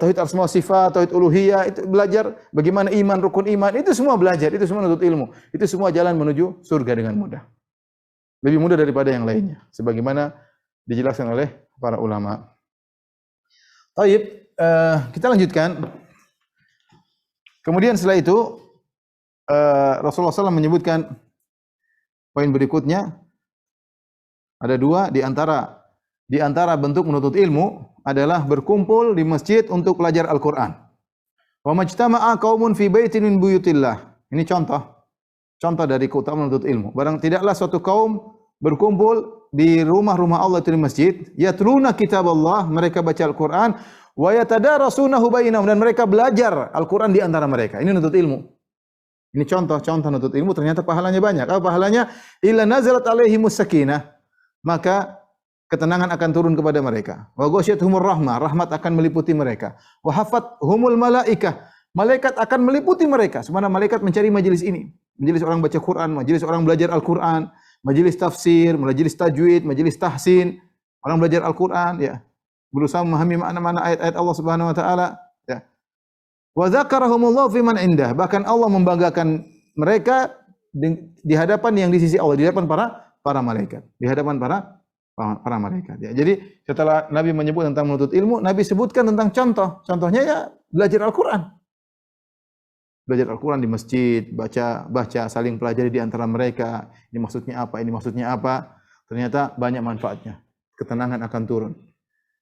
tauhid asma wa sifat, tauhid uluhiyah, itu belajar bagaimana iman, rukun iman, itu semua belajar, itu semua nuntut ilmu. Itu semua jalan menuju surga dengan mudah. Lebih mudah daripada yang lainnya, sebagaimana dijelaskan oleh para ulama. Baik, kita lanjutkan. Kemudian setelah itu Rasulullah SAW menyebutkan poin berikutnya, ada dua di antara bentuk menuntut ilmu adalah berkumpul di masjid untuk belajar Al-Quran. Wa majtama'a qaumun fi baitin min buyutillah. Ini contoh dari keutamaan menuntut ilmu. Tidaklah suatu kaum berkumpul di rumah-rumah Allah itu di masjid, yatluna kitab Allah, mereka baca Al-Quran, wa yatadarasunahu bainahum, dan mereka belajar Al-Quran di antara mereka. Ini nuntut ilmu. Ini contoh nuntut ilmu, ternyata pahalanya banyak. Apa pahalanya? Illa nazalat alaihimus sakinah. Maka ketenangan akan turun kepada mereka. Wa ghasyiyatuhumur rahmah, rahmat akan meliputi mereka. Wa hafathumul malaikah, malaikat akan meliputi mereka. Semana malaikat mencari majelis ini. Majelis orang baca Quran, majelis orang belajar Al-Quran, majelis tafsir, majelis tajwid, majelis tahsin, orang belajar Al-Quran ya. Berusaha memahami makna-makna ayat-ayat Allah Subhanahu wa taala ya. Wa dzakarahumullahu fi man indah, bahkan Allah membanggakan mereka di hadapan yang di sisi Allah, di hadapan para malaikat, di hadapan para malaikat. Ya. Jadi setelah Nabi menyebut tentang menuntut ilmu, Nabi sebutkan tentang contoh. Contohnya ya belajar Al-Quran. Belajar Al-Quran di masjid, baca, saling pelajari di antara mereka. Ini maksudnya apa? Ternyata banyak manfaatnya. Ketenangan akan turun.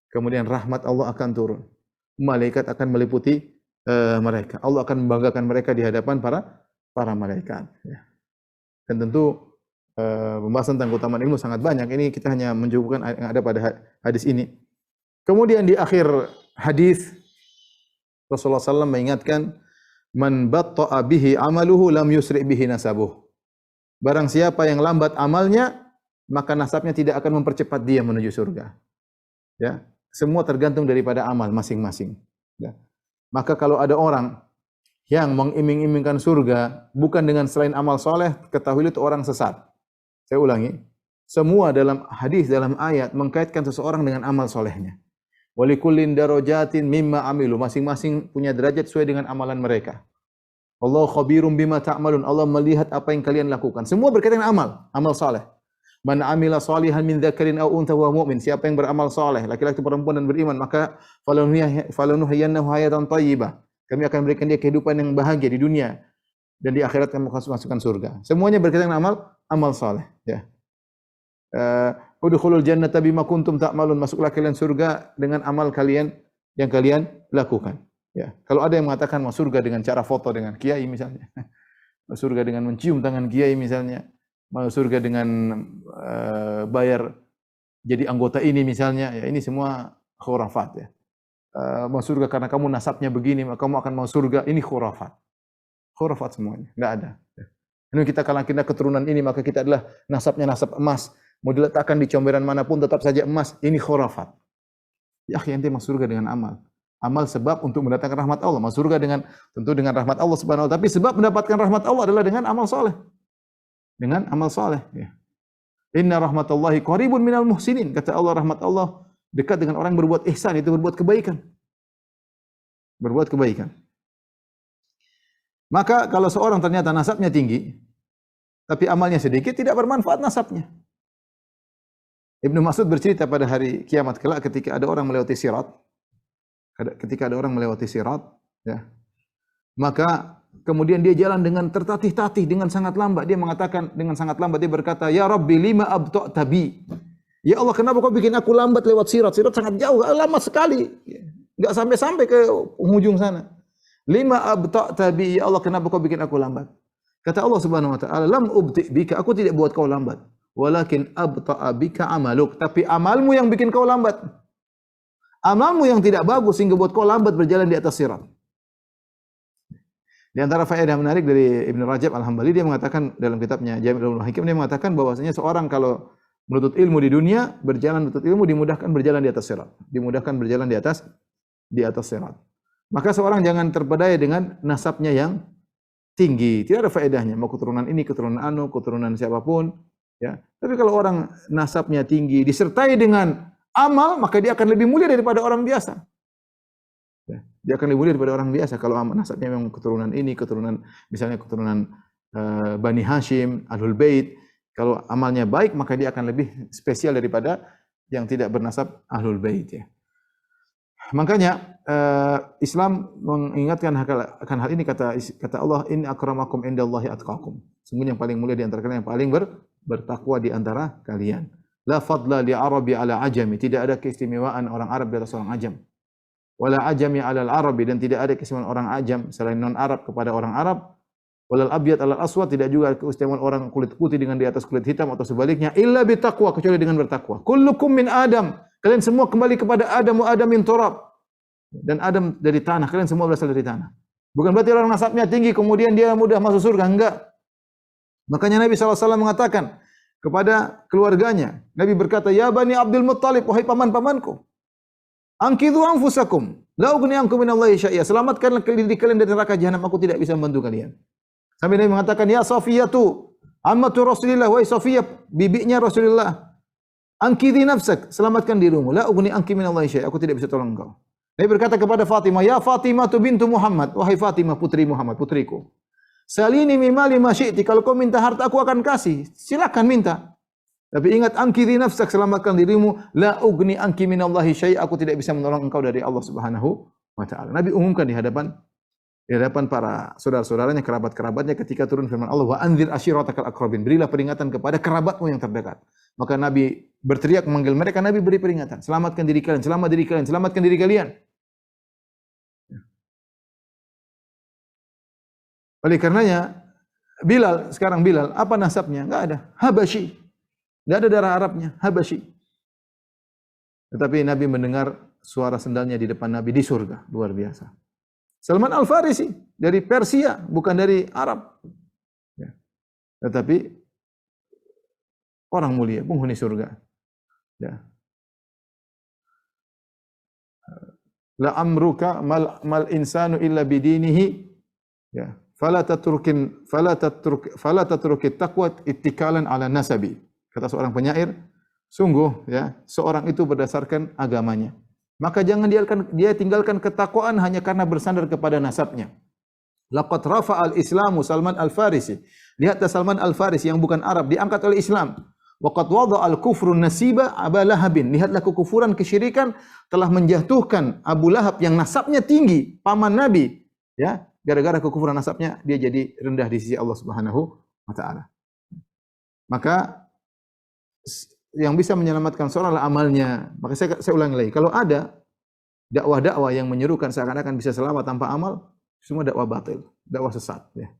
Kemudian rahmat Allah akan turun. Malaikat akan meliputi mereka. Allah akan membanggakan mereka di hadapan para malaikat. Ya. Dan tentu pembahasan tentang keutamaan ilmu sangat banyak. Ini kita hanya menyebutkan yang ada pada hadis ini. Kemudian di akhir hadis Rasulullah SAW mengingatkan, man batta'a bihi amaluhu lam yusri' bihi nasabuh. Barang siapa yang lambat amalnya, maka nasabnya tidak akan mempercepat dia menuju surga. Ya, semua tergantung daripada amal masing-masing. Ya. Maka kalau ada orang yang mengiming-imingkan surga bukan dengan selain amal soleh, ketahui itu orang sesat. Saya ulangi, semua dalam hadis, dalam ayat mengkaitkan seseorang dengan amal solehnya. Walikullin darajatin mimma amilu, masing-masing punya derajat sesuai dengan amalan mereka. Allah khabirum bima ta'malun, Allah melihat apa yang kalian lakukan. Semua berkaitan dengan amal, amal soleh. Man amila salihan min dzakarin aw untha wa mu'min, siapa yang beramal soleh, laki-laki perempuan dan beriman, maka falanuhyiyannahu hayatan thayyibah. Kami akan berikan dia kehidupan yang bahagia di dunia dan di akhirat kami akan masukkan surga. Semuanya berkaitan dengan amal saleh, ya. Udkhulul jannata bima kuntum ta'malun, masuklah kalian surga dengan amal kalian yang kalian lakukan. Ya. Kalau ada yang mengatakan masuk surga dengan cara foto dengan kiai misalnya, masuk surga dengan mencium tangan kiai misalnya, masuk surga dengan bayar jadi anggota ini misalnya, ya ini semua khurafat, ya. Masuk surga karena kamu nasabnya begini, maka kamu akan masuk surga, ini khurafat. Khurafat semuanya, enggak ada. Ini kita kalau kita keturunan ini, maka kita adalah nasabnya nasab emas. Mau diletakkan di comberan manapun tetap saja emas, ini khurafat. Ya, ente masuk surga dengan amal. Amal sebab untuk mendatangkan rahmat Allah. Masuk surga dengan tentu dengan rahmat Allah Subhanahu wa taala, tapi sebab mendapatkan rahmat Allah adalah dengan amal saleh. Dengan amal saleh, ya. Inna rahmatallahi qaribun minal muhsinin. Kata Allah, rahmat Allah dekat dengan orang yang berbuat ihsan, itu berbuat kebaikan. Berbuat kebaikan. Maka kalau seorang ternyata nasabnya tinggi, tapi amalnya sedikit, tidak bermanfaat nasabnya. Ibnu Mas'ud bercerita pada hari kiamat kelak ketika ada orang melewati sirat. Ketika ada orang melewati sirat, ya. Maka kemudian dia jalan dengan tertatih-tatih, dengan sangat lambat. Dia mengatakan dengan sangat lambat, dia berkata, "Ya Rabbi, lima abta'ta bi." Ya Allah, kenapa kau bikin aku lambat lewat sirat? Sirat sangat jauh, lama sekali. Enggak sampai-sampai ke ujung sana. Lima abta'ta bi, ya Allah, kenapa kau bikin aku lambat? Kata Allah Subhanahu wa taala, "Lam ubti bika," aku tidak buat kau lambat. Walakin abta'a bika amaluk, tapi amalmu yang bikin kau lambat. Amalmu yang tidak bagus sehingga buat kau lambat berjalan di atas sirat. Di antara faedah menarik dari Ibnu Rajab Al-Hambali, dia mengatakan dalam kitabnya Jami'ul Hikam, dia mengatakan bahwasanya seorang kalau menuntut ilmu di dunia, berjalan menuntut ilmu dimudahkan berjalan di atas sirat. Dimudahkan berjalan di atas sirat. Maka seorang jangan terpedaya dengan nasabnya yang tinggi. Tidak ada faedahnya mau keturunan ini, keturunan anu, keturunan siapapun, ya. Tapi kalau orang nasabnya tinggi disertai dengan amal, maka dia akan lebih mulia daripada orang biasa. Ya, dia akan lebih mulia daripada orang biasa kalau nasabnya memang keturunan ini, keturunan misalnya keturunan Bani Hashim, Ahlul Bait. Kalau amalnya baik, maka dia akan lebih spesial daripada yang tidak bernasab Ahlul Bait, ya. Makanya Islam mengingatkan akan hal ini, kata Allah, in akramakum indallahi atqakum. Sungguh yang paling mulia di antara kalian yang paling bertakwa di antara kalian. La fadla li arabi ala ajami, tidak ada keistimewaan orang Arab di atas orang ajam. Wala ajami ala al-arabi, dan tidak ada keistimewaan orang ajam selain non-Arab kepada orang Arab. Walal abyad ala al-aswad, tidak juga keistimewaan orang kulit putih dengan di atas kulit hitam atau sebaliknya, illa bitaqwa, kecuali dengan bertakwa. Kullukum min Adam, kalian semua kembali kepada Adam, wa Adam min turab. Dan Adam dari tanah, kalian semua berasal dari tanah. Bukan berarti orang nasabnya tinggi kemudian dia mudah masuk surga, enggak. Makanya Nabi SAW mengatakan kepada keluarganya, Nabi berkata, "Ya Bani Abdul Muttalib, wahai paman-pamanku, angkidhu anfusakum, la ughni ankum minallahi syai'a." Selamatkanlah diri kalian dari neraka jahanam, aku tidak bisa membantu kalian. Sampai Nabi mengatakan, "Ya Safiyatu, ammatu Rasulillah, wahai Safiyah, bibinya Rasulullah, angkidhi nafsak, selamatkan dirimu, la ughni anki minallahi syai'a, aku tidak bisa tolong engkau." Nabi berkata kepada Fatimah, "Ya Fatimah bintu Muhammad, wahai Fatimah putri Muhammad, putriku, salini mimali ma syi'ti, kalau kau minta harta aku akan kasih, silakan minta. Tapi ingat, angkidhi nafsak, selamatkan dirimu, la ugni anki minallahi syai'a, aku tidak bisa menolong engkau dari Allah Subhanahu wa taala." Nabi umumkan di hadapan para saudara-saudaranya, kerabat-kerabatnya ketika turun firman Allah, "Wa anzir ashiratakal aqrabin." Berilah peringatan kepada kerabatmu yang terdekat. Maka Nabi berteriak memanggil mereka, Nabi beri peringatan, selamatkan diri kalian, selamat diri kalian, selamatkan diri kalian. Oleh karenanya Bilal, sekarang Bilal, apa nasabnya? Enggak ada. Habasyi. Enggak ada darah Arabnya, Habasyi. Tetapi Nabi mendengar suara sendalnya di depan Nabi di surga, luar biasa. Salman Al-Farisi dari Persia, bukan dari Arab. Ya. Tetapi orang mulia, penghuni surga. Ya. La amruka mal insanu illa bidinihi. Ya. Fala tatrukit taqwa ittikalan ala nasabi. Kata seorang penyair, sungguh ya, seorang itu berdasarkan agamanya. Maka jangan dia tinggalkan ketakwaan hanya karena bersandar kepada nasabnya. Laqad rafa'al Islamu Salman Al-Farisi. Lihatlah Salman Al-Farisi yang bukan Arab diangkat oleh Islam. Waqad wada'al kufrun nasiba Aba Lahabin. Lihatlah kekufuran, kesyirikan telah menjatuhkan Abu Lahab yang nasabnya tinggi, paman Nabi, ya. Gara-gara kekufuran nasabnya dia jadi rendah di sisi Allah Subhanahu wa taala. Maka yang bisa menyelamatkan seorang adalah amalnya. Maka saya ulangi lagi, kalau ada dakwah-dakwah yang menyerukan seakan-akan bisa selamat tanpa amal, semua dakwah batil, dakwah sesat ya.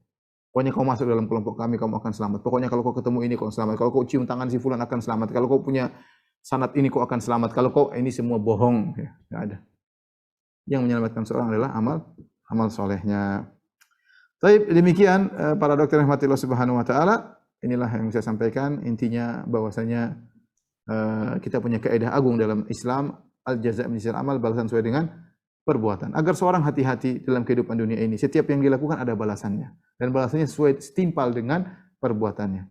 Pokoknya kau masuk dalam kelompok kami, kamu akan selamat. Pokoknya kalau kau ketemu ini kau selamat. Kalau kau cium tangan si fulan akan selamat. Kalau kau punya sanad ini kau akan selamat. Kalau kau ini semua bohong ya, enggak ada. Yang menyelamatkan seorang adalah amal solehnya. Baik, demikian para dokter rahmatillah subhanahu wa ta'ala. Inilah yang saya sampaikan. Intinya bahwasanya kita punya kaidah agung dalam Islam. Al-jaza' min jinsil amal, balasan sesuai dengan perbuatan. Agar seorang hati-hati dalam kehidupan dunia ini. Setiap yang dilakukan ada balasannya. Dan balasannya sesuai setimpal dengan perbuatannya.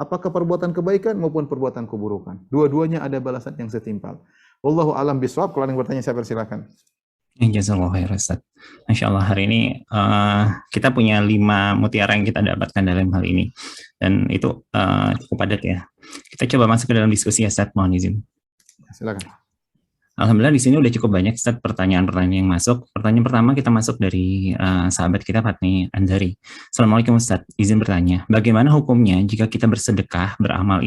Apakah perbuatan kebaikan maupun perbuatan keburukan. Dua-duanya ada balasan yang setimpal. Wallahu a'lam bishawab. Kalau ada yang bertanya saya persilakan. Jazakallahu khairan Ustaz. Masya Allah, hari ini kita punya 5 mutiara yang kita dapatkan dalam hal ini. Dan itu cukup padat ya. Kita coba masuk ke dalam diskusi ya Ustaz, mohon izin. Silakan. Alhamdulillah di sini udah cukup banyak Ustaz pertanyaan-pertanyaan yang masuk. Pertanyaan pertama kita masuk dari sahabat kita Fatmi Andari. Assalamualaikum Ustaz, izin bertanya, bagaimana hukumnya jika kita bersedekah, beramal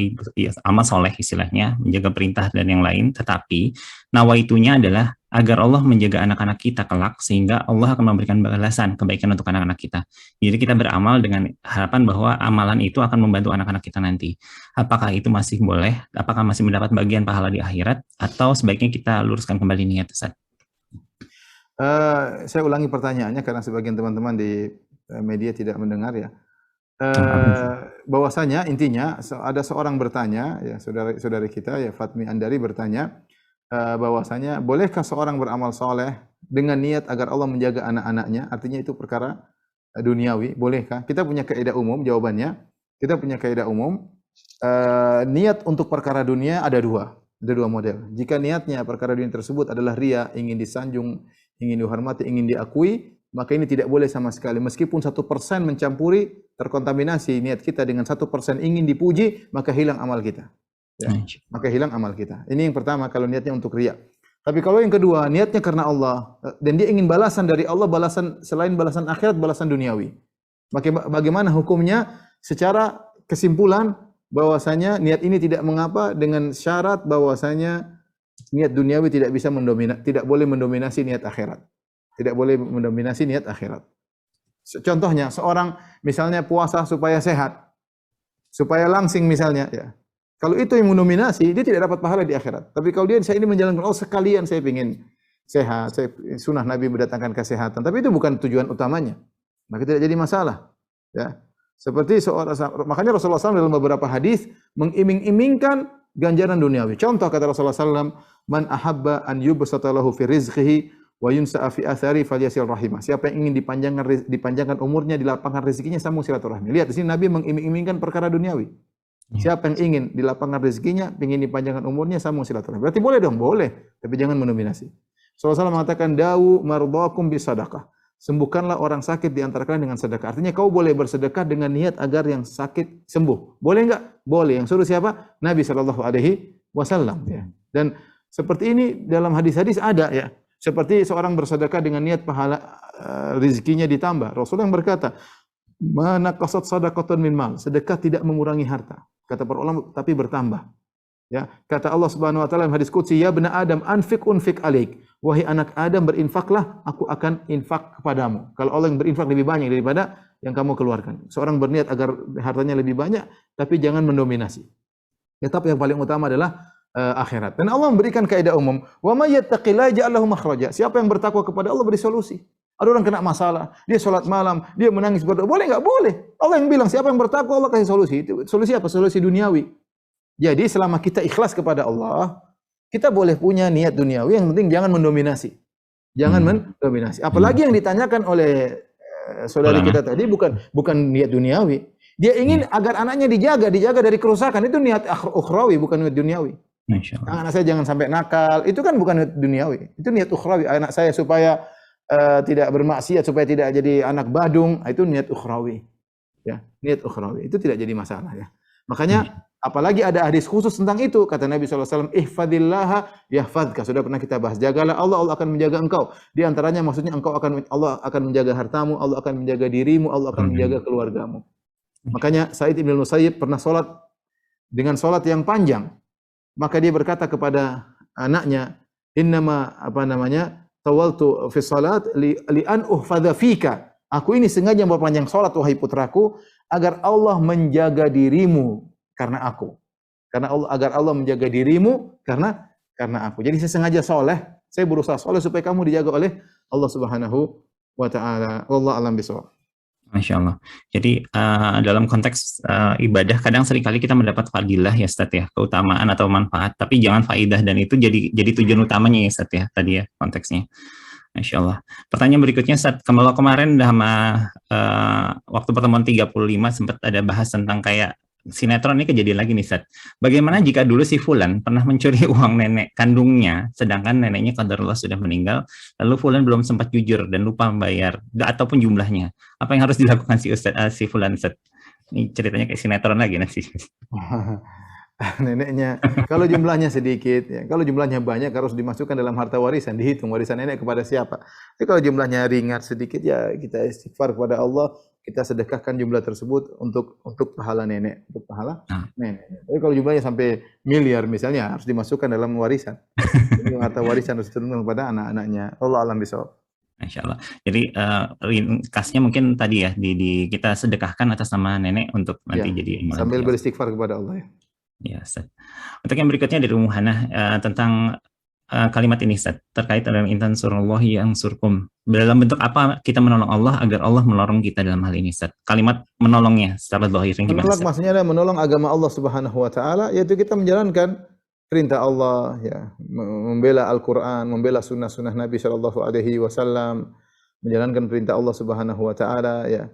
amal soleh istilahnya, menjaga perintah dan yang lain, tetapi nawaitunya adalah agar Allah menjaga anak-anak kita kelak sehingga Allah akan memberikan balasan kebaikan untuk anak-anak kita. Jadi kita beramal dengan harapan bahwa amalan itu akan membantu anak-anak kita nanti. Apakah itu masih boleh? Apakah masih mendapat bagian pahala di akhirat? Atau sebaiknya kita luruskan kembali niat Ustaz? Saya ulangi pertanyaannya karena sebagian teman-teman di media tidak mendengar ya. Bahwasanya intinya ada seorang bertanya ya, saudari kita ya Fatmi Andari bertanya bahwasanya bolehkah seorang beramal soleh dengan niat agar Allah menjaga anak-anaknya, artinya itu perkara duniawi, bolehkah? Kita punya kaidah umum, jawabannya kita punya kaidah umum, niat untuk perkara dunia ada dua model. Jika niatnya perkara dunia tersebut adalah riya, ingin disanjung, ingin dihormati, ingin diakui, maka ini tidak boleh sama sekali. Meskipun 1% mencampuri, terkontaminasi niat kita dengan 1% ingin dipuji, maka hilang amal kita. Ya, maka hilang amal kita. Ini yang pertama kalau niatnya untuk riya. Tapi kalau yang kedua niatnya karena Allah dan dia ingin balasan dari Allah, balasan selain balasan akhirat, balasan duniawi. Maka bagaimana hukumnya? Secara kesimpulan bahwasanya niat ini tidak mengapa dengan syarat bahwasanya niat duniawi tidak bisa tidak boleh mendominasi niat akhirat. Tidak boleh mendominasi niat akhirat. Contohnya seorang misalnya puasa supaya sehat, supaya langsing misalnya ya. Kalau itu yang mendominasi, dia tidak dapat pahala di akhirat. Tapi kalau dia saya ini menjalankan, sekalian saya ingin sehat, sunnah Nabi mendatangkan kesehatan. Tapi itu bukan tujuan utamanya. Maka tidak jadi masalah. Ya, seperti makanya Rasulullah SAW dalam beberapa hadis mengiming-imingkan ganjaran duniawi. Contoh kata Rasulullah SAW, man ahabba an yubsata lahu fi rizqihi wa yunsa'a fi athari falyasil rahimah. Siapa yang ingin dipanjangkan umurnya, dilapangkan rezekinya, sambung silaturahmi. Lihat di sini Nabi mengiming-imingkan perkara duniawi. Siapa yang ingin dilapangkan rezekinya, ingin dipanjangkan umurnya, sambung silaturahmi. Berarti boleh dong, boleh, tapi jangan mendominasi. Rasulullah SAW mengatakan, dawu mardhakum bisadaqah. Sembuhkanlah orang sakit di antara kalian dengan sedekah. Artinya kau boleh bersedekah dengan niat agar yang sakit sembuh. Boleh enggak? Boleh. Yang suruh siapa? Nabi SAW. Ya. Dan seperti ini dalam hadis-hadis ada ya. Seperti seorang bersedekah dengan niat pahala rezekinya ditambah. Rasulullah yang berkata, mana qasad sadaqatun min mal. Sedekah tidak mengurangi harta. Kata para ulama, tapi bertambah. Ya, kata Allah Subhanahu wa taala dalam hadis qudsi, ya bani Adam, anfiq alaik. wahai anak Adam, berinfaklah, aku akan infak kepadamu. Kalau Allah yang berinfak lebih banyak daripada yang kamu keluarkan. Seorang berniat agar hartanya lebih banyak, tapi jangan mendominasi. Tetap yang paling utama adalah akhirat. Dan Allah memberikan kaidah umum, wa may yattaqillaha yaj'al lahu makhraja. Siapa yang bertakwa kepada Allah beri solusi. Ada orang kena masalah, dia sholat malam, dia menangis berdoa. Boleh nggak? Boleh. Allah yang bilang siapa yang bertakwa Allah kasih solusi. Itu solusi apa? Solusi duniawi. Jadi selama kita ikhlas kepada Allah, kita boleh punya niat duniawi, yang penting jangan mendominasi. Jangan mendominasi. Apalagi yang ditanyakan oleh saudari kita tadi bukan niat duniawi. Dia ingin agar anaknya dijaga dari kerusakan. Itu niat ukhrawi, bukan niat duniawi. Anak saya jangan sampai nakal. Itu kan bukan niat duniawi. Itu niat ukhrawi. Anak saya supaya tidak bermaksiat, supaya tidak jadi anak badung. Itu niat ukhrawi. Ya, niat ukhrawi. Itu tidak jadi masalah ya. Makanya apalagi ada hadis khusus tentang itu. Kata Nabi SAW, ihfadillaha yahfadka. Sudah pernah kita bahas. Jagalah Allah, Allah akan menjaga engkau. Di antaranya maksudnya Allah akan menjaga hartamu, Allah akan menjaga dirimu, Allah akan menjaga keluargamu. Makanya Sa'id Ibn Musayyib pernah sholat dengan sholat yang panjang. Maka dia berkata kepada anaknya, innama tawaltu fi salat li an uhfadha fika. Aku ini sengaja memperpanjang sholat, wahai putraku, agar Allah menjaga dirimu karena aku. Agar Allah menjaga dirimu karena aku. Jadi saya sengaja soleh, saya berusaha soleh supaya kamu dijaga oleh Allah Subhanahu wa taala. Wallahu a'lam bishawab. Masya Allah. Jadi dalam konteks ibadah kadang seringkali kita mendapat fadilah ya Ustaz ya, keutamaan atau manfaat, tapi jangan faidah, dan itu jadi tujuan utamanya ya Ustaz ya tadi ya konteksnya. Masya Allah. Pertanyaan berikutnya Ustaz, kalau kemarin sama waktu pertemuan 35 sempat ada bahas tentang kayak sinetron, ini kejadian lagi nih Ustaz. Bagaimana jika dulu si Fulan pernah mencuri uang nenek kandungnya, sedangkan neneknya qadarullah sudah meninggal, lalu Fulan belum sempat jujur dan lupa membayar, ataupun jumlahnya. Apa yang harus dilakukan si Fulan Ustaz? Ini ceritanya kayak sinetron lagi nanti. Neneknya, kalau jumlahnya sedikit, ya, kalau jumlahnya banyak harus dimasukkan dalam harta warisan, dihitung warisan nenek kepada siapa. Tapi kalau jumlahnya ringan sedikit, ya kita istighfar kepada Allah, kita sedekahkan jumlah tersebut untuk pahala nenek, untuk pahala nenek. Tapi kalau jumlahnya sampai miliar misalnya, harus dimasukkan dalam warisan. Jadi harta warisan harus diterima kepada anak-anaknya. Allah alam bishawab. Masya Allah. Jadi ringkasnya mungkin tadi ya, kita sedekahkan atas nama nenek untuk nanti jadi sambil beristighfar kepada Allah ya. Ya, Ustaz. Untuk yang berikutnya dari Ummu Hana tentang kalimat ini Ustaz, terkait dengan intan surallahi yang surkum. Dalam bentuk apa kita menolong Allah agar Allah menolong kita dalam hal ini Ustaz? Kalimat menolongnya secara zahir gimana Ustaz? Maksudnya adalah menolong agama Allah Subhanahu wa taala, yaitu kita menjalankan perintah Allah ya, membela Al-Qur'an, membela sunnah-sunnah Nabi sallallahu alaihi wasallam, menjalankan perintah Allah Subhanahu wa taala ya.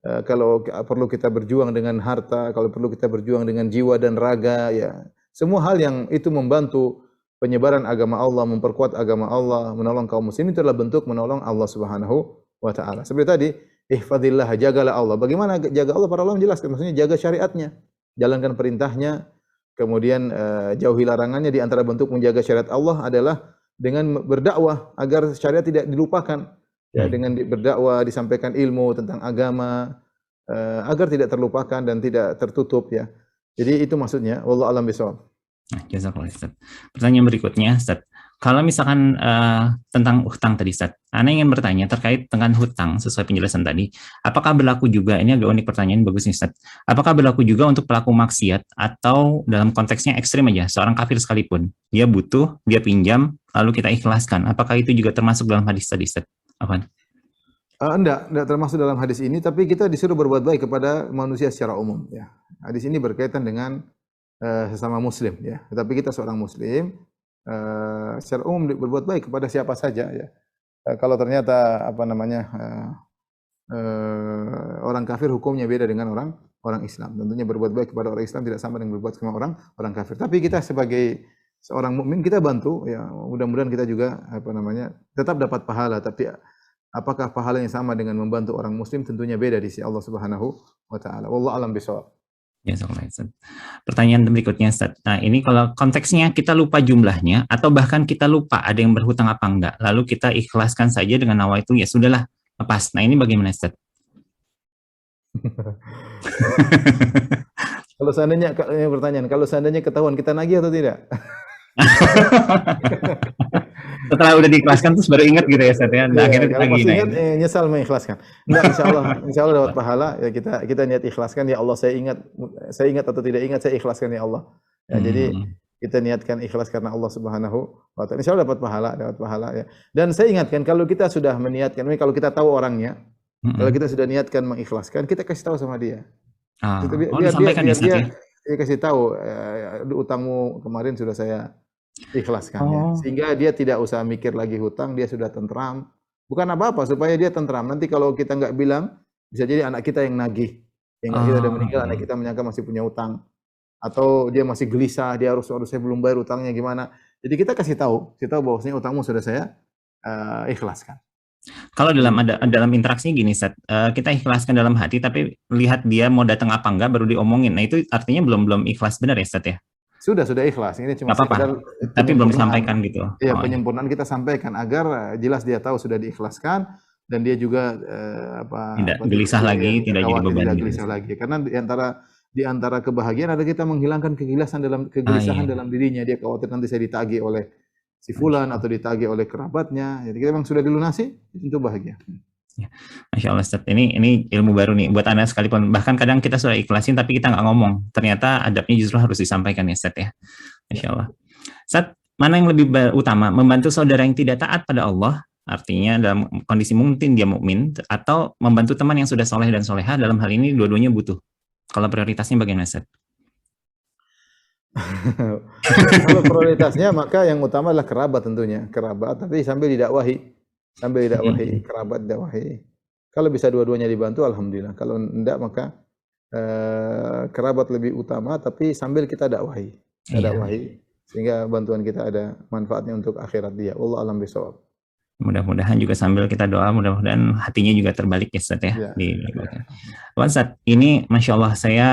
Kalau perlu kita berjuang dengan harta, kalau perlu kita berjuang dengan jiwa dan raga ya. Semua hal yang itu membantu penyebaran agama Allah, memperkuat agama Allah, menolong kaum muslimin, itu adalah bentuk menolong Allah Subhanahu wa taala. Seperti tadi, ihfadillah, jagalah Allah. Bagaimana jaga Allah? Para ulama menjelaskan, maksudnya jaga syariatnya, jalankan perintahnya, kemudian jauhi larangannya. Di antara bentuk menjaga syariat Allah adalah dengan berdakwah agar syariat tidak dilupakan. Ya, dengan berdakwah, disampaikan ilmu tentang agama agar tidak terlupakan dan tidak tertutup ya. Jadi itu maksudnya. Wallahu a'lam bishawab. Nah, jazakallah Ustaz. Pertanyaan berikutnya Ustaz. Kalau misalkan tentang hutang tadi Ustaz, Ana ingin bertanya terkait dengan hutang sesuai penjelasan tadi. Apakah berlaku juga, ini agak unik pertanyaan, bagus nih Ustaz. Apakah berlaku juga untuk pelaku maksiat atau dalam konteksnya ekstrim aja, seorang kafir sekalipun, dia butuh, dia pinjam, lalu kita ikhlaskan. Apakah itu juga termasuk dalam hadis tadi Ustaz? Apa? Enggak termasuk dalam hadis ini, tapi kita disuruh berbuat baik kepada manusia secara umum ya. Hadis ini berkaitan dengan sesama muslim ya. Tetapi kita seorang muslim secara umum berbuat baik kepada siapa saja ya. Kalau ternyata orang kafir hukumnya beda dengan orang Islam. Tentunya berbuat baik kepada orang Islam tidak sama dengan berbuat sama orang kafir. Tapi kita sebagai seorang mukmin kita bantu ya, mudah-mudahan kita juga tetap dapat pahala, tapi apakah pahalanya sama dengan membantu orang muslim? Tentunya beda di sisi Allah Subhanahu wa taala. Wallahu a'lam bishawab. Ya, pertanyaan berikutnya Ustaz. Nah, ini kalau konteksnya kita lupa jumlahnya atau bahkan kita lupa ada yang berhutang apa enggak, lalu kita ikhlaskan saja dengan nawa itu, ya sudahlah, lepas. Nah, ini bagaimana Ustaz? Kalau seandainya pertanyaan, kalau seandainya ketahuan kita nagih atau tidak? Setelah udah diikhlaskan terus baru ingat gitu ya Ustaz ya. Nah, Iya, akhirnya kalau pas ditagih. Nah ingat ini. nyesal mengikhlaskan. Enggak, insya Allah dapat pahala. Ya kita niat ikhlaskan, ya Allah saya ingat atau tidak ingat, saya ikhlaskan ya Allah. Ya, jadi Hmm. kita niatkan ikhlas karena Allah Subhanahu wa taala. Insya Allah dapat pahala ya. Dan saya ingatkan kalau kita sudah meniatkan, kalau kita tahu orangnya, kalau Hmm. kita sudah niatkan mengikhlaskan, kita kasih tahu sama dia. Itu Ah, oh biar dia disampaikan ya biar Ustaz dia ya. dia kasih tahu, utangmu kemarin sudah saya ikhlaskan ya. Oh, Sehingga dia tidak usah mikir lagi hutang, dia sudah tentram. Bukan apa-apa, supaya dia tentram. Nanti kalau kita nggak bilang, bisa jadi anak kita yang nagih. Yang nggak kita udah oh, meninggal, anak kita menyangka masih punya utang. Atau dia masih gelisah, dia harus saya belum bayar utangnya gimana. Jadi kita kasih tahu bahwasanya utangmu sudah saya ikhlaskan. kalau Gitu. dalam interaksinya gini, Ustaz, kita ikhlaskan dalam hati, tapi lihat dia mau datang apa enggak, baru diomongin. Nah itu artinya belum ikhlas benar ya, Ustaz ya? Sudah ikhlas. Ini cuma Nggak apa-apa, sekedar tapi belum penyempurnaan. disampaikan gitu. Ya, Oh, ya. penyempurnaan kita sampaikan agar jelas dia tahu sudah diikhlaskan dan dia juga Tidak gelisah lagi, tidak tidak jadi khawatir, beban tidak gitu. gelisah lagi. Karena di antara kebahagiaan ada kita menghilangkan Ah iya, kegelisahan dalam dirinya. Dia khawatir nanti saya ditagih oleh si fulan atau ditagih oleh kerabatnya. Jadi kita memang sudah dilunasi, itu bahagia. ya. Masya Allah, Ustaz. Ini ilmu baru nih buat Anda sekalipun. Bahkan kadang kita sudah ikhlasin tapi kita nggak ngomong. Ternyata adabnya justru harus disampaikan ya, Ustaz ya. Masya Ya. Allah. Ustaz, mana yang lebih utama? Membantu saudara yang tidak taat pada Allah, artinya dalam kondisi mungkin dia mukmin, atau membantu teman yang sudah soleh dan soleha, dalam hal ini dua-duanya butuh. Kalau prioritasnya bagaimana, Ustaz? Kalau prioritasnya maka yang utama adalah kerabat tentunya, kerabat tapi sambil didakwahi, kerabat didakwahi. Kalau bisa dua-duanya dibantu alhamdulillah. Kalau enggak maka kerabat lebih utama tapi sambil kita dakwahi. Kita Iya, dakwahi sehingga bantuan kita ada manfaatnya untuk akhirat dia. Allah alam bisawab. mudah-mudahan juga sambil kita doa, mudah-mudahan hatinya juga terbalik ya, Ustaz ya. Ya, ya. Ustaz, ini Masya Allah saya,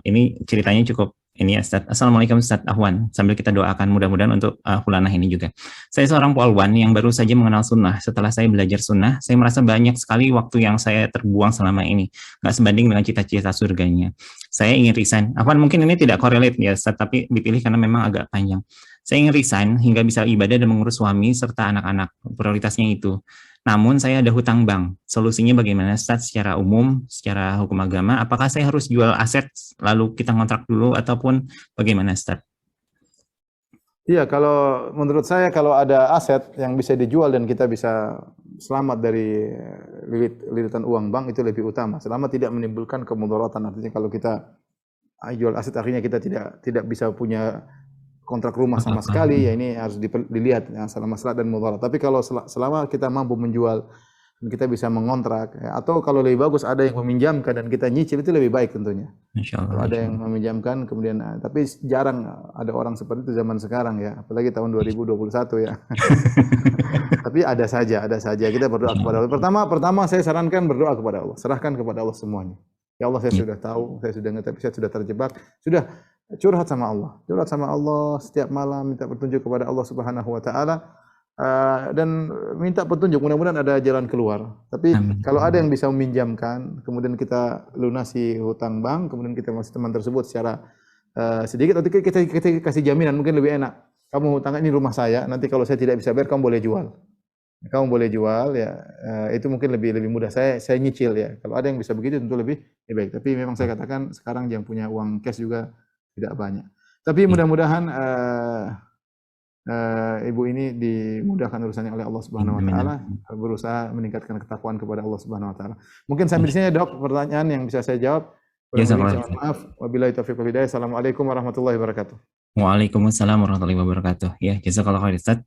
ini ceritanya cukup ini ya Ustaz. Assalamualaikum Ustaz Ahwan. Sambil kita doakan mudah-mudahan untuk Hulanah ini juga. Saya seorang polwan yang baru saja mengenal sunnah. Setelah saya belajar sunnah, saya merasa banyak sekali waktu yang saya terbuang selama ini. Nggak sebanding dengan cita-cita surganya. Saya ingin resign. Ahwan, mungkin ini tidak correlate ya Ustaz, tapi dipilih karena memang agak panjang. Saya ingin resign hingga bisa ibadah dan mengurus suami serta anak-anak. Prioritasnya itu. Namun saya ada hutang bank. Solusinya bagaimana Ustaz secara umum, secara hukum agama? Apakah saya harus jual aset lalu kita ngontrak dulu ataupun bagaimana Ustaz? Iya, kalau menurut saya kalau ada aset yang bisa dijual dan kita bisa selamat dari lilitan uang bank itu lebih utama. Selama tidak menimbulkan kemudaratan. Artinya kalau kita jual aset akhirnya kita tidak bisa punya kontrak rumah sama sekali, ya ini harus dilihat ya, salah maslahat dan mudarat. Tapi kalau selama kita mampu menjual dan kita bisa mengontrak, ya, atau kalau lebih bagus ada yang meminjamkan dan kita nyicil itu lebih baik tentunya. Kalau ada yang meminjamkan kemudian, tapi jarang ada orang seperti itu zaman sekarang ya, apalagi tahun 2021 ya. Tapi ada saja kita berdoa kepada Allah. Pertama saya sarankan berdoa kepada Allah, serahkan kepada Allah semuanya. Ya Allah, saya sudah tahu, saya sudah ngerti, saya sudah terjebak, sudah curhat sama Allah setiap malam, minta petunjuk kepada Allah Subhanahu wa taala dan minta petunjuk, mudah-mudahan ada jalan keluar. Tapi kalau ada yang bisa meminjamkan, kemudian kita lunasi hutang bank, kemudian kita masih teman tersebut secara sedikit, atau kita kasih jaminan mungkin lebih enak. Kamu hutang ini rumah saya, nanti kalau saya tidak bisa bayar kamu boleh jual. Kamu boleh jual ya, itu mungkin lebih mudah. Saya nyicil ya. Kalau ada yang bisa begitu tentu lebih baik. Tapi memang saya katakan sekarang yang punya uang cash juga tidak banyak. Tapi mudah-mudahan ibu ini dimudahkan urusannya oleh Allah Subhanahu wa taala, berusaha meningkatkan ketakwaan kepada Allah Subhanahu wa taala. Mungkin sampai di sini Dok pertanyaan yang bisa saya jawab. Maaf. Wabillahi taufiq wal hidayah. Assalamualaikum warahmatullahi wabarakatuh. Waalaikumsalam warahmatullahi wabarakatuh. Ya, jazakallahu khair Ustaz.